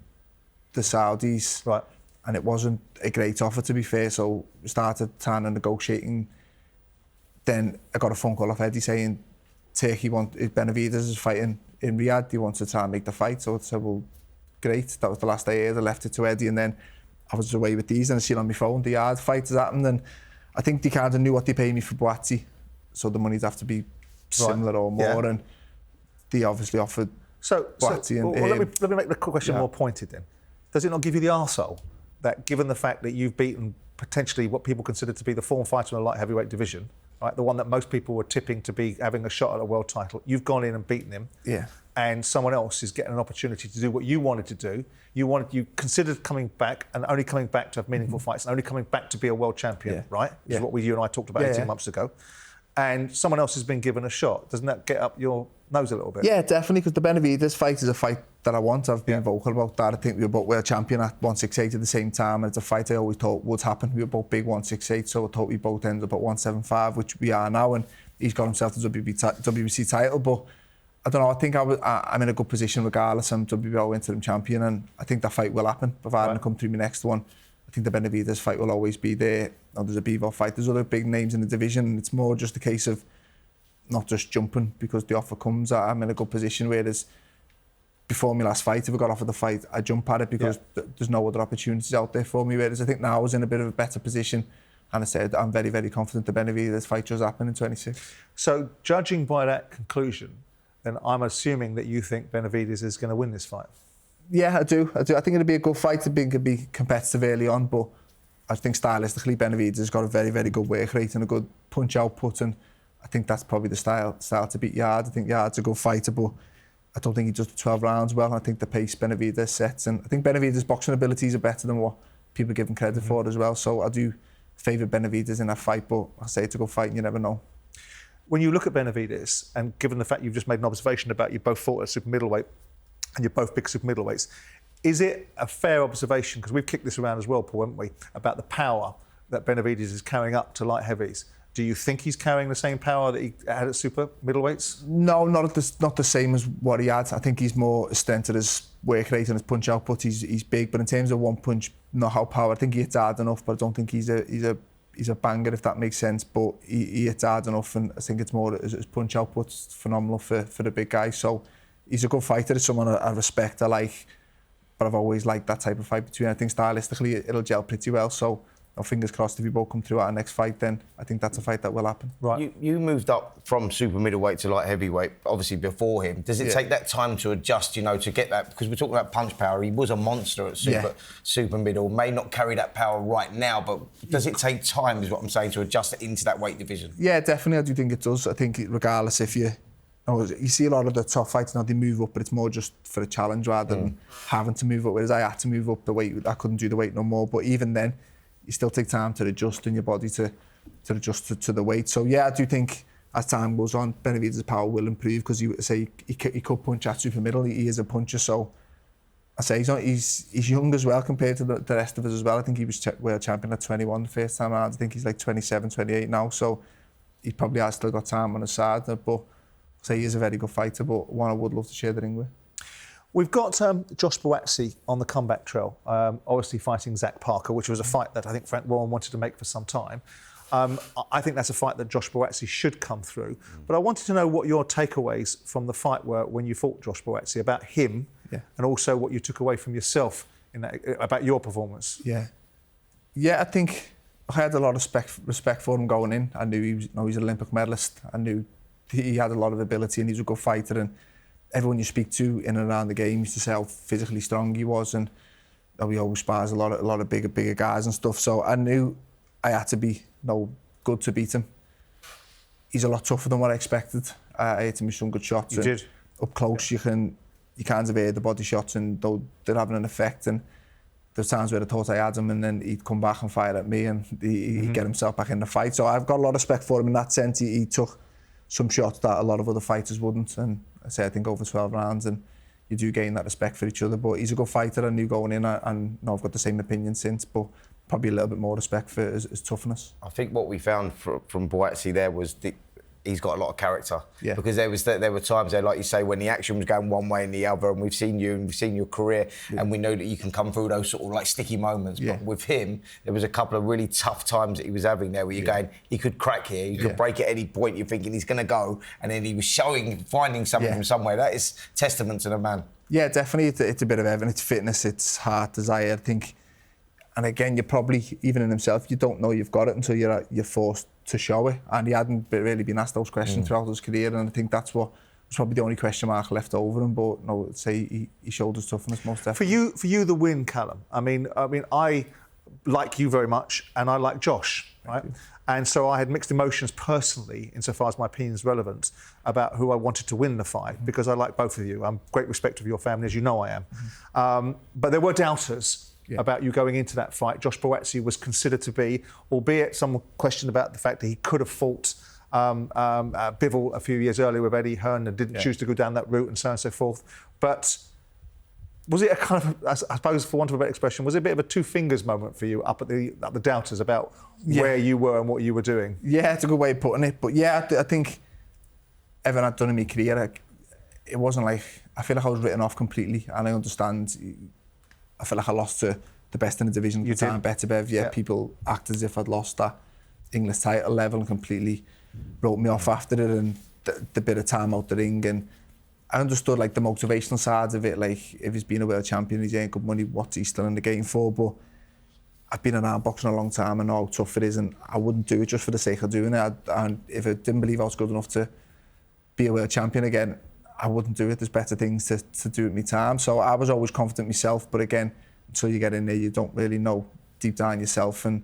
the Saudis. Right. And it wasn't a great offer, to be fair, so we started trying to negotiating. Then I got a phone call off Eddie saying Turkey Benavidez is fighting in Riyadh, he wants to try and make the fight. So I said, well, great. That was the last I heard. I left it to Eddie, and then I was away with these, and I seen on my phone the Yard fight has happened, and I think they kind of knew what they paid me for Boazzi, so the money'd have to be similar or more, and they obviously offered Boazzi. Let me make the question more pointed then. Does it not give you the arsehole that, given the fact that you've beaten potentially what people consider to be the form fighter in the light heavyweight division, right? The one that most people were tipping to be having a shot at a world title. You've gone in and beaten him. Yeah. And someone else is getting an opportunity to do what you wanted to do. You considered coming back and only coming back to have meaningful fights and only coming back to be a world champion, right? Which is what you and I talked about 18 months ago. And someone else has been given a shot. Doesn't that get up your nose a little bit? Yeah, definitely, because the Benavidez fight is a fight that I want. I've been vocal about that. I think we were both world champion at 168 at the same time, and it's a fight I always thought would happen. We were both big 168, so I thought we both ended up at 175, which we are now, and he's got himself the WBC title, but I don't know, I think I'm in a good position regardless. I'm WBO interim champion, and I think that fight will happen, providing I come through my next one. I think the Benavidez fight will always be there. Now, there's a Bivol fight, there's other big names in the division, and it's more just a case of not just jumping because the offer comes. I'm in a good position, whereas before my last fight, if I got offered the fight, I jump at it because there's no other opportunities out there for me, whereas I think now I was in a bit of a better position. And I said, I'm very, very confident the Benavidez fight does happen in 26. So, judging by that conclusion, then I'm assuming that you think Benavidez is going to win this fight. Yeah, I do. I think it'll be a good fight. I think it'll be competitive early on, but I think stylistically Benavidez has got a very, very good work rate and a good punch output, and I think that's probably the style to beat Yard. I think Yard's a good fighter, but I don't think he does the 12 rounds well. I think the pace Benavidez sets, and I think Benavidez' boxing abilities are better than what people give him credit for as well. So I do favour Benavidez in that fight, but I say it's a good fight and you never know. When you look at Benavidez, and given the fact you've just made an observation about you both fought at super middleweight, and you're both big super middleweights, is it a fair observation, because we've kicked this around as well, Paul, haven't we, about the power that Benavidez is carrying up to light heavies? Do you think he's carrying the same power that he had at super middleweights? No, not the same as what he had. I think he's more stunted his work rate and his punch output. He's big, but in terms of one punch knockout power, I think he hits hard enough, but I don't think he's a banger, if that makes sense. But he hits hard enough, and I think it's more his punch output's phenomenal for the big guy. So he's a good fighter. It's someone I respect, I like, but I've always liked that type of fight between. I think stylistically it'll gel pretty well. So fingers crossed if you both come through at our next fight, then I think that's a fight that will happen. Right. You moved up from super middleweight to light heavyweight, obviously before him. Does it take that time to adjust, to get that? Because we're talking about punch power. He was a monster at super middle. May not carry that power right now, but does it take time, is what I'm saying, to adjust it into that weight division? Yeah, definitely. I do think it does. I think regardless if you see a lot of the top fighters now, they move up, but it's more just for a challenge rather than having to move up. Whereas I had to move up the weight. I couldn't do the weight no more. But even then, you still take time to adjust in your body to adjust to the weight. So yeah, I do think as time goes on, Benavidez' power will improve, because he could punch at super middle. He is a puncher, so I say he's young as well compared to the rest of us as well. I think he was world champion at 21 the first time around. I think he's like 27, 28 now, so he probably has still got time on his side. But I say he is a very good fighter, but one I would love to share the ring with. We've got Josh Boatsy on the comeback trail, obviously fighting Zach Parker, which was a fight that I think Frank Warren wanted to make for some time. I think that's a fight that Josh Boatsy should come through. But I wanted to know what your takeaways from the fight were when you fought Josh Boatsy, about him, and also what you took away from yourself about your performance. Yeah, I think I had a lot of respect for him going in. I knew he was an Olympic medalist. I knew he had a lot of ability and he was a good fighter, and everyone you speak to in and around the game used to say how physically strong he was, and he always spars a lot of bigger guys and stuff. So I knew I had to be good to beat him. He's a lot tougher than what I expected. I hit him with some good shots. You did. Up close, you kind of hear the body shots, and they're having an effect. And there's times where I thought I had him, and then he'd come back and fire at me, and he'd get himself back in the fight. So I've got a lot of respect for him in that sense. He took some shots that a lot of other fighters wouldn't, and I think over 12 rounds, and you do gain that respect for each other. But he's a good fighter. I knew going in, and I've got the same opinion since, but probably a little bit more respect for his toughness. I think what we found from Boatsy there was he's got a lot of character. Yeah. Because there were times there, like you say, when the action was going one way and the other, and we've seen you and we've seen your career, and we know that you can come through those sort of like sticky moments. But with him, there was a couple of really tough times that he was having there where you're going, he could crack here, he could break at any point. You're thinking he's going to go, and then he was finding something from somewhere. That is testament to the man. Yeah, definitely. It's a bit of everything. It's fitness, it's heart, desire, I think. And again, you're probably, even in himself, you don't know you've got it until you're forced to show it. And he hadn't really been asked those questions throughout his career, and I think that's what was probably the only question mark left over him. But no, I'd say he showed his toughness most definitely. For you, the win, Callum. I mean, I like you very much, and I like Josh. right? And so I had mixed emotions personally, insofar as my opinion is relevant, about who I wanted to win the fight, because I like both of you. I'm great respect of your family, as you know I am. But there were doubters about you going into that fight. Josh Boazzi was considered to be, albeit some questioned about the fact that he could have fought Bivol a few years earlier with Eddie Hearn and didn't choose to go down that route and so on and so forth. But was it a kind of, I suppose, for want of a better expression, was it a bit of a two fingers moment for you up at the doubters about where you were and what you were doing? Yeah, it's a good way of putting it. But yeah, I think everything I'd done in my career, it wasn't like, I feel like I was written off completely, and I understand, I feel like I lost to the best in the division. You did. Bettebev, people acted as if I'd lost that English title level and completely wrote me off after it, and the bit of time out the ring. And I understood like the motivational sides of it, like if he's been a world champion, he's earning good money, what's he still in the game for? But I've been around boxing a long time and know how tough it is, and I wouldn't do it just for the sake of doing it. And if I didn't believe I was good enough to be a world champion again, I wouldn't do it. There's better things to do at my time. So I was always confident myself, but again, until you get in there, you don't really know deep down yourself. And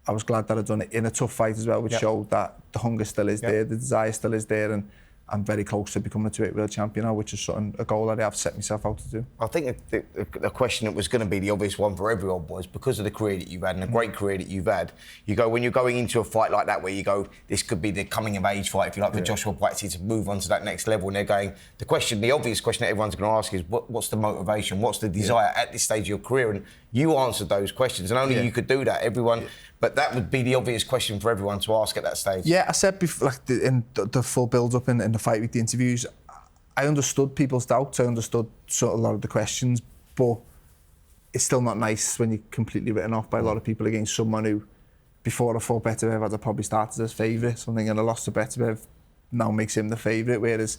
I was glad that I'd done it in a tough fight as well, which showed that the hunger still is there, the desire still is there, and I'm very close to becoming a 2-weight world champion now, which is a goal that I've set myself out to do. I think the question that was going to be the obvious one for everyone was, because of the career that you've had and the great career that you've had, you go, when you're going into a fight like that where you go, this could be the coming of age fight, if you like, for Joshua Boazzi to move on to that next level, and they're going, the obvious question that everyone's going to ask is, what's the motivation, what's the desire at this stage of your career? And you answered those questions, and only you could do that. Everyone, but that would be the obvious question for everyone to ask at that stage. Yeah, I said before, like in the full build-up in the fight week, the interviews, I understood people's doubts, I understood sort of a lot of the questions, but it's still not nice when you're completely written off by a lot of people against someone who, before I fought Bettebev, I'd probably started as favourite. Something, and I lost to Bettebev now makes him the favourite, whereas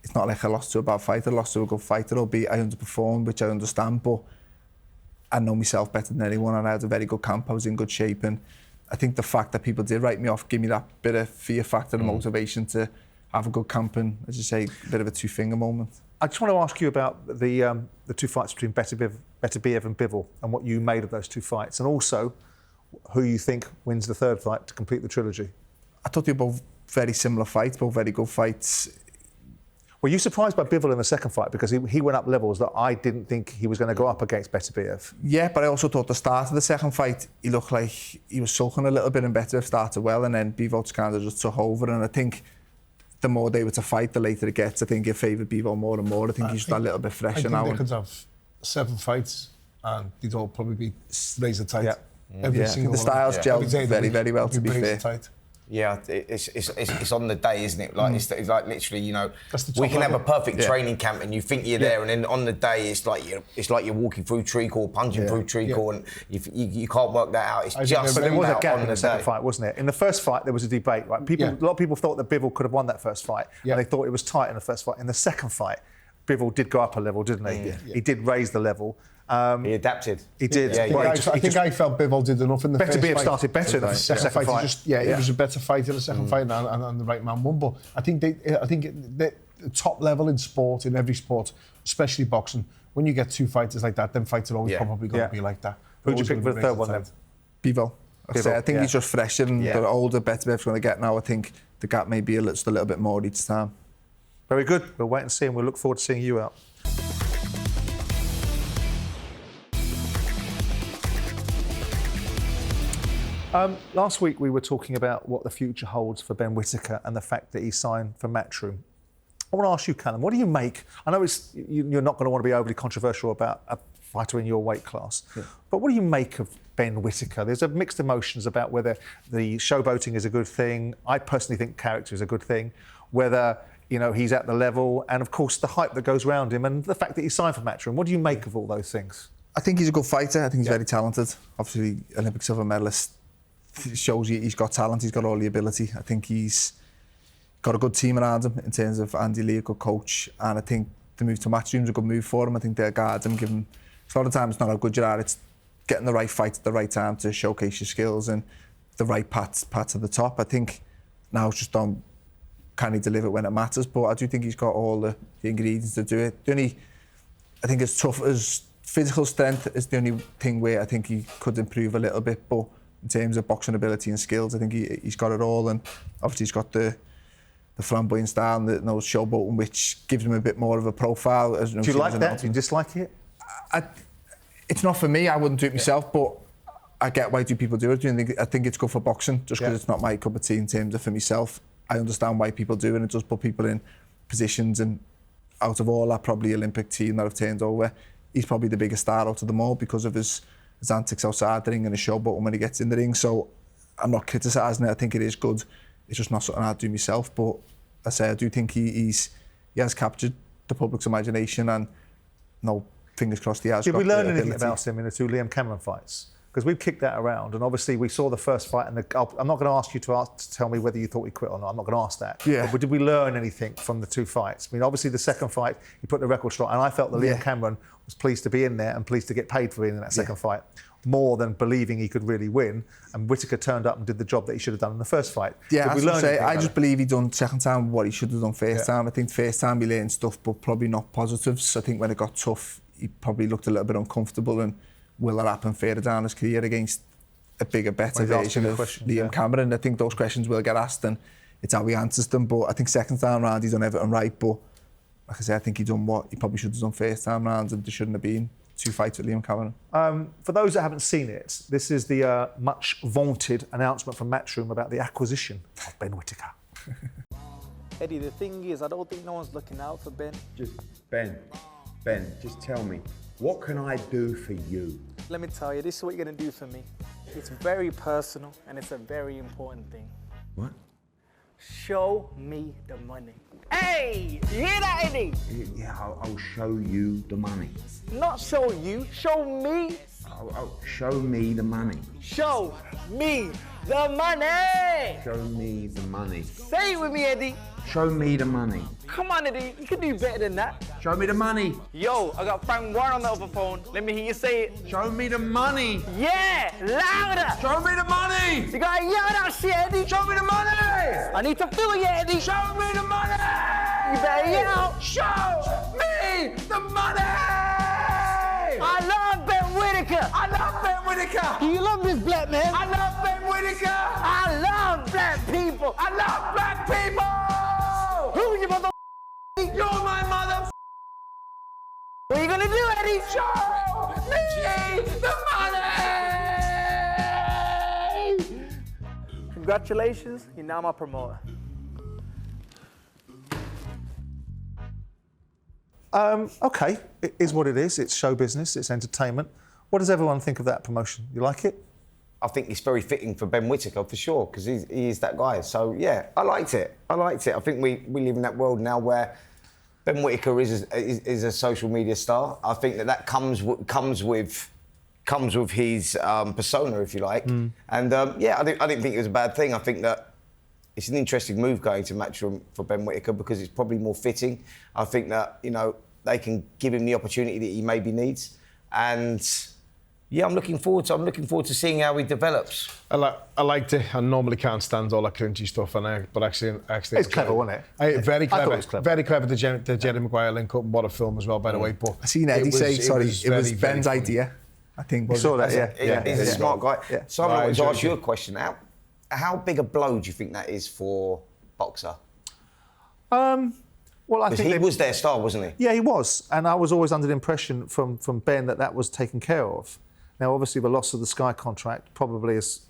it's not like I lost to a bad fighter, I lost to a good fighter, albeit I underperformed, which I understand, but I know myself better than anyone, and I had a very good camp, I was in good shape, and I think the fact that people did write me off gave me that bit of fear factor and motivation to have a good camp, and, as you say, a bit of a two-finger moment. I just want to ask you about the two fights between Beterbiev and Bivol, and what you made of those two fights, and also who you think wins the third fight to complete the trilogy. I thought they were both very similar fights, both very good fights. Were you surprised by Bivol in the second fight? Because he went up levels that I didn't think he was going to go up against Beterbiev. Yeah, but I also thought the start of the second fight, he looked like he was sulking a little bit, and Beterbiev started well, and then Bivol kind of just took over. And I think the more they were to fight, the later it gets. I think it favoured Bivol more and more. I think he's just a little bit fresher now. I think they could have 7 fights, and they'd all probably be razor tight. Every single the styles gel very, very well, to be fair. Tight. Yeah, it's on the day, isn't it? Like it's like literally, you know, we can have a perfect training camp, and you think you're there, and then on the day it's like you're walking through treacle, punching through treacle, and you can't work that out. It's just. But there was a gap in the second fight, wasn't there? In the first fight, there was a debate. Right, a lot of people thought that Bivol could have won that first fight, and they thought it was tight in the first fight. In the second fight, Bivol did go up a level, didn't he? He did raise the level. He adapted. He did. I think I felt Bivol did enough in the first fight. Beterbiev started better in the second fight. It was a better fight in the second fight, and the right man won. But I think the top level in sport, in every sport, especially boxing, when you get two fighters like that, them fights are always probably going to be like that. Who'd you pick for the third one then? Bivol. I think he's just fresher, and the older Beterbev's going to get now. I think the gap may be just a little bit more each time. Very good. We'll wait and see, and we'll look forward to seeing you out. Last week we were talking about what the future holds for Ben Whittaker and the fact that he signed for Matchroom. I want to ask you, Callum, what do you make? I know you're not going to want to be overly controversial about a fighter in your weight class, but what do you make of Ben Whittaker? There's mixed emotions about whether the showboating is a good thing. I personally think character is a good thing. Whether he's at the level, and of course the hype that goes around him, and the fact that he signed for Matchroom. What do you make of all those things? I think he's a good fighter. I think he's very talented. Obviously, Olympic silver medalist. Shows you he's got talent, he's got all the ability. I think he's got a good team around him in terms of Andy Lee, a good coach, and I think the move to Matchroom's a good move for him. I think they'll guard him, give him. A lot of times it's not how good you are, it's getting the right fight at the right time to showcase your skills and the right path to the top. I think now it's just on, can he deliver when it matters? But I do think he's got all the ingredients to do it. I think as tough as physical strength is the only thing where I think he could improve a little bit, but in terms of boxing ability and skills. I think he's got it all, and obviously he's got the flamboyant style and the showboating, which gives him a bit more of a profile. Do you like that? Do you dislike it? It's not for me. I wouldn't do it myself, but I get why people do it. I think it's good for boxing, just because it's not my cup of tea in terms of for myself. I understand why people do it, and it does put people in positions, and out of all that probably Olympic team that have turned over, he's probably the biggest star out of them all because of his antics outside the ring and his showboating when he gets in the ring. So I'm not criticising it. I think it is good. It's just not something I'd do myself. But I say I do think he has captured the public's imagination, and fingers crossed he has. Did we learn anything about him in the 2 Liam Cameron fights? Because we've kicked that around, and obviously we saw the first fight, and I'm not going to ask you to tell me whether you thought he quit or not. I'm not going to ask that. Yeah. But did we learn anything from the 2 fights? I mean, obviously the second fight, he put the record straight, and I felt that Liam Cameron was pleased to be in there and pleased to get paid for being in that second fight, more than believing he could really win. And Whittaker turned up and did the job that he should have done in the first fight. Yeah, I just believe he done second time what he should have done first time. I think first time he learned stuff, but probably not positives. I think when it got tough, he probably looked a little bit uncomfortable, and will that happen further down his career against a bigger, better version of Liam Cameron? I think those questions will get asked, and it's how he answers them. But I think second time round he's done everything right. But like I said, I think he done what he probably should have done first time round, and there shouldn't have been 2 fights with Liam Cameron. For those that haven't seen it, this is the much vaunted announcement from Matchroom about the acquisition of Ben Whittaker. Eddie, the thing is, I don't think no one's looking out for Ben. Just Ben, just tell me, what can I do for you? Let me tell you, this is what you're going to do for me. It's very personal, and it's a very important thing. What? Show me the money. Hey, you hear that, Eddie? Yeah, I'll show you the money. Not show you, show me. I'll show me the money. Show me the money. Show me the money. Say it with me, Eddie. Show me the money. Come on, Eddie, you can do better than that. Show me the money. Yo, I got Frank Warren on the other phone. Let me hear you say it. Show me the money. Yeah, louder. Show me the money. You gotta yell that shit, Eddie. Show me the money. I need to feel you, Eddie. Show me the money. You better yell. Show me the money. I love Ben Whittaker. I love Ben Whittaker. Do you love this black man? I love Ben Whittaker. I love black people. I love black people. Who you mother? You're my mother. What are you gonna do, Eddie? Show me the money. Congratulations, you're now my promoter. Okay, it is what it is. It's show business, it's entertainment. What does everyone think of that promotion? You like it? I think it's very fitting for Ben Whittaker, for sure, because he is that guy. So, yeah, I liked it. I think we live in that world now where Ben Whittaker is a social media star. I think that comes with his persona, if you like. And, I didn't think it was a bad thing. I think that it's an interesting move going to Matchroom for Ben Whittaker because it's probably more fitting. I think that, they can give him the opportunity that he maybe needs. And... yeah, I'm looking forward to seeing how he develops. I liked it. I normally can't stand all that cringy stuff, but actually it's clever, wasn't it? Very clever. I thought it was clever. Very clever. The Jerry Maguire link up, and what a film as well, by the way. But I seen Eddie say, it was Ben's idea. I think. We saw that. Yeah. He's a smart guy. Yeah. So I wanted to ask you a question. How big a blow do you think that is for Boxer? Well, I think he was their star, wasn't he? Yeah, he was, and I was always under the impression from Ben that was taken care of. Now, obviously, the loss of the Sky contract probably has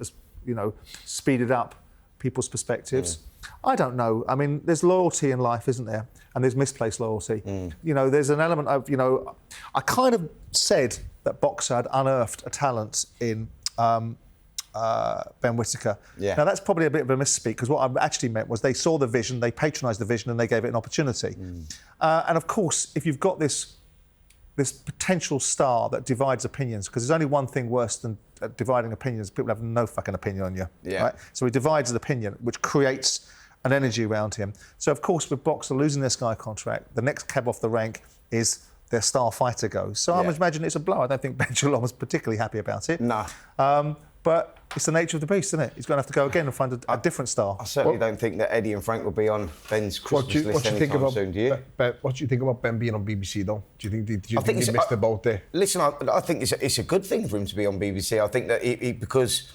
speeded up people's perspectives. I don't know. I mean, there's loyalty in life, isn't there? And there's misplaced loyalty. There's an element of, I kind of said that Boxer had unearthed a talent in Ben Whittaker. Yeah. Now, that's probably a bit of a misspeak, because what I actually meant was they saw the vision, they patronised the vision, and they gave it an opportunity. And of course, if you've got this potential star that divides opinions, because there's only one thing worse than dividing opinions. People have no fucking opinion on you. Yeah. Right? So he divides an opinion, which creates an energy around him. So, of course, with Boxer losing their Sky contract, the next cab off the rank is their star fighter goes. So I'm imagining it's a blow. I don't think Ben Shalom was particularly happy about it. No. But it's the nature of the beast, isn't it? He's going to have to go again and find a different star. I certainly don't think that Eddie and Frank will be on Ben's Christmas list anytime soon, do you? What do you think about Ben being on BBC, though? Do you think he missed the boat there? Listen, I think it's a good thing for him to be on BBC. I think that because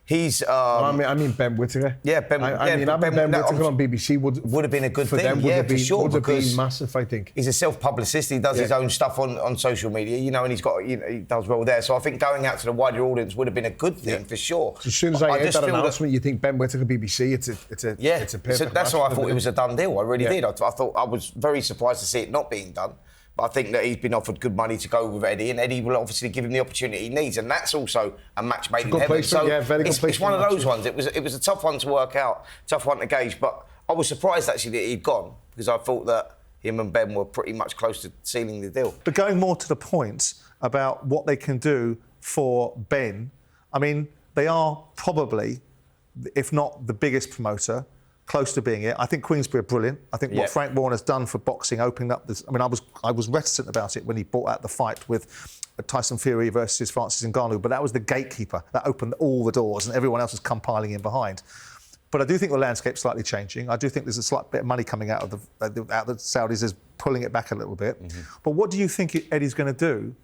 He's. I mean Ben Whittaker. Yeah, Ben. Ben Whittaker on BBC would have been a good for thing. Them, for sure. Would have been massive, I think. He's a self-publicist. He does his own stuff on social media, you know, and he does well there. So I think going out to the wider audience would have been a good thing for sure. So as soon as I heard that announcement, you think Ben Whittaker BBC, it's a perfect. So that's why I thought it was a done deal. I really did. I thought I was very surprised to see it not being done. But I think that he's been offered good money to go with Eddie, and Eddie will obviously give him the opportunity he needs, and that's also a match made in heaven. So very good it's one of those ones. It was a tough one to work out, tough one to gauge. But I was surprised actually that he'd gone, because I thought that him and Ben were pretty much close to sealing the deal. But going more to the point about what they can do for Ben, I mean, they are probably, if not the biggest promoter, close to being it. I think Queensberry are brilliant. I think what Frank Warner's done for boxing, opening up this. I mean, I was reticent about it when he brought out the fight with Tyson Fury versus Francis Ngannou, but that was the gatekeeper that opened all the doors, and everyone else has come piling in behind. But I do think the landscape's slightly changing. I do think there's a slight bit of money coming out of the Saudis is pulling it back a little bit. Mm-hmm. But what do you think Eddie's going to do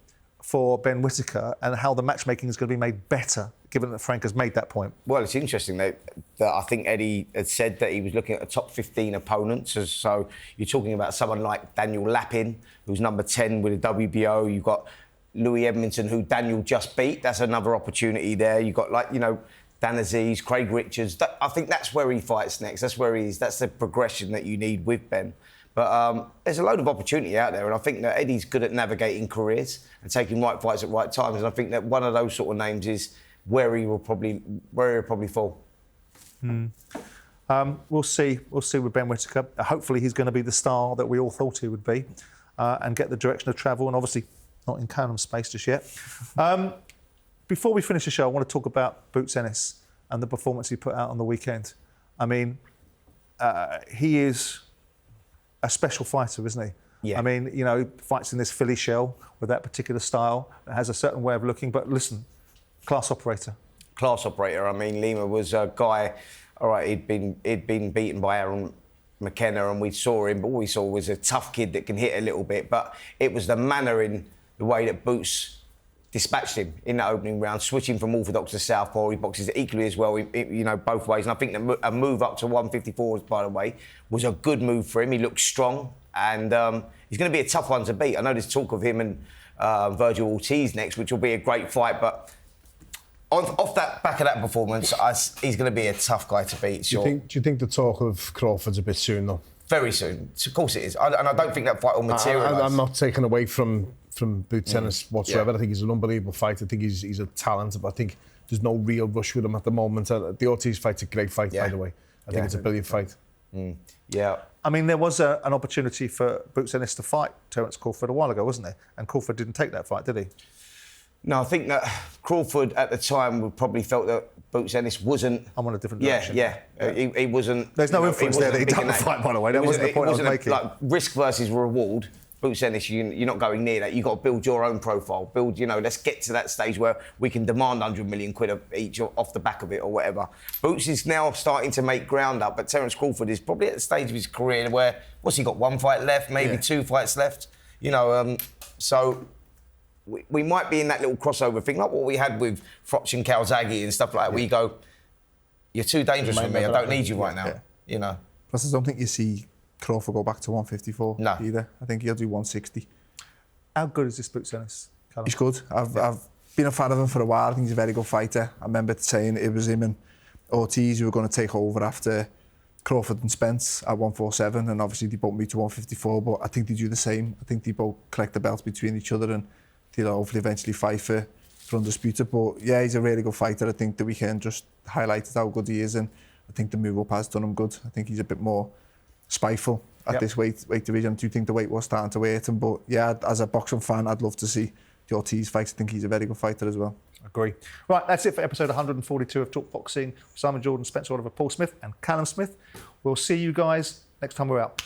for Ben Whittaker, and how the matchmaking is going to be made better, given that Frank has made that point? Well, it's interesting that I think Eddie had said that he was looking at the top 15 opponents. So you're talking about someone like Daniel Lapin, who's number 10 with the WBO. You've got Louis Edmondson, who Daniel just beat. That's another opportunity there. You've got, Dan Aziz, Craig Richards. I think that's where he fights next. That's where he is. That's the progression that you need with Ben. But there's a load of opportunity out there, and I think that Eddie's good at navigating careers and taking right fights at right times. And I think that one of those sort of names is where he'll probably fall. We'll see with Ben Whittaker. Hopefully he's going to be the star that we all thought he would be, and get the direction of travel, and obviously not in Callum's space just yet. Before we finish the show, I want to talk about Boots Ennis and the performance he put out on the weekend. I mean, he is a special fighter, isn't he? Yeah. I mean, he fights in this Philly shell with that particular style. It has a certain way of looking, but listen, class operator. Class operator. I mean, Lima was a guy. All right, he'd been beaten by Aaron McKenna, and we saw him, but all we saw was a tough kid that can hit a little bit. But it was the manner in the way that Boots dispatched him in that opening round, switching from orthodox to southpaw. He boxes equally as well, both ways. And I think that a move up to 154, by the way, was a good move for him. He looked strong, and he's going to be a tough one to beat. I know there's talk of him and Virgil Ortiz next, which will be a great fight, but off that back of that performance, he's going to be a tough guy to beat. Sure. Do you think the talk of Crawford's a bit soon, though? Very soon. Of course it is. And I don't think that fight will materialise. I'm not taking away from Boots Ennis whatsoever. I think he's an unbelievable fighter. I think he's a talent, but I think there's no real rush with him at the moment. The Ortiz fight's a great fight, by the way. I think it's a brilliant fight. Yeah. I mean, there was an opportunity for Boots Ennis to fight Terence Crawford a while ago, wasn't there? And Crawford didn't take that fight, did he? No, I think that Crawford at the time probably felt that Boots Ennis wasn't. I'm on a different direction. He wasn't. There's no influence there that he done the fight, by the way. That wasn't the point I was making. Like risk versus reward. Boots Ennis, you're not going near that. You've got to build your own profile. Let's get to that stage where we can demand 100 million quid each off the back of it or whatever. Boots is now starting to make ground up, but Terence Crawford is probably at the stage of his career where, what's he got, one fight left, maybe 2 fights left? So we might be in that little crossover thing, like what we had with Froch and Calzaghe and stuff like that, where you go, you're too dangerous for me, I don't need you right now, Plus, I don't think you see Crawford go back to 154 either. I think he'll do 160. How good is this Boots Ennis, Callum? He's good. I've been a fan of him for a while. I think he's a very good fighter. I remember saying it was him and Ortiz who were going to take over after Crawford and Spence at 147, and obviously they both moved to 154, but I think they do the same. I think they both collect the belts between each other, and they'll hopefully eventually fight for undisputed. But yeah, he's a really good fighter. I think the weekend just highlighted how good he is, and I think the move up has done him good. I think he's a bit more spiteful at this weight division. I do think the weight was starting to hurt him, but yeah, as a boxing fan, I'd love to see the Ortiz fight. I think he's a very good fighter as well. Agree. Right, that's it for episode 142 of Talk Boxing. Simon Jordan, Spencer Oliver, Paul Smith and Callum Smith. We'll see you guys next time we're out.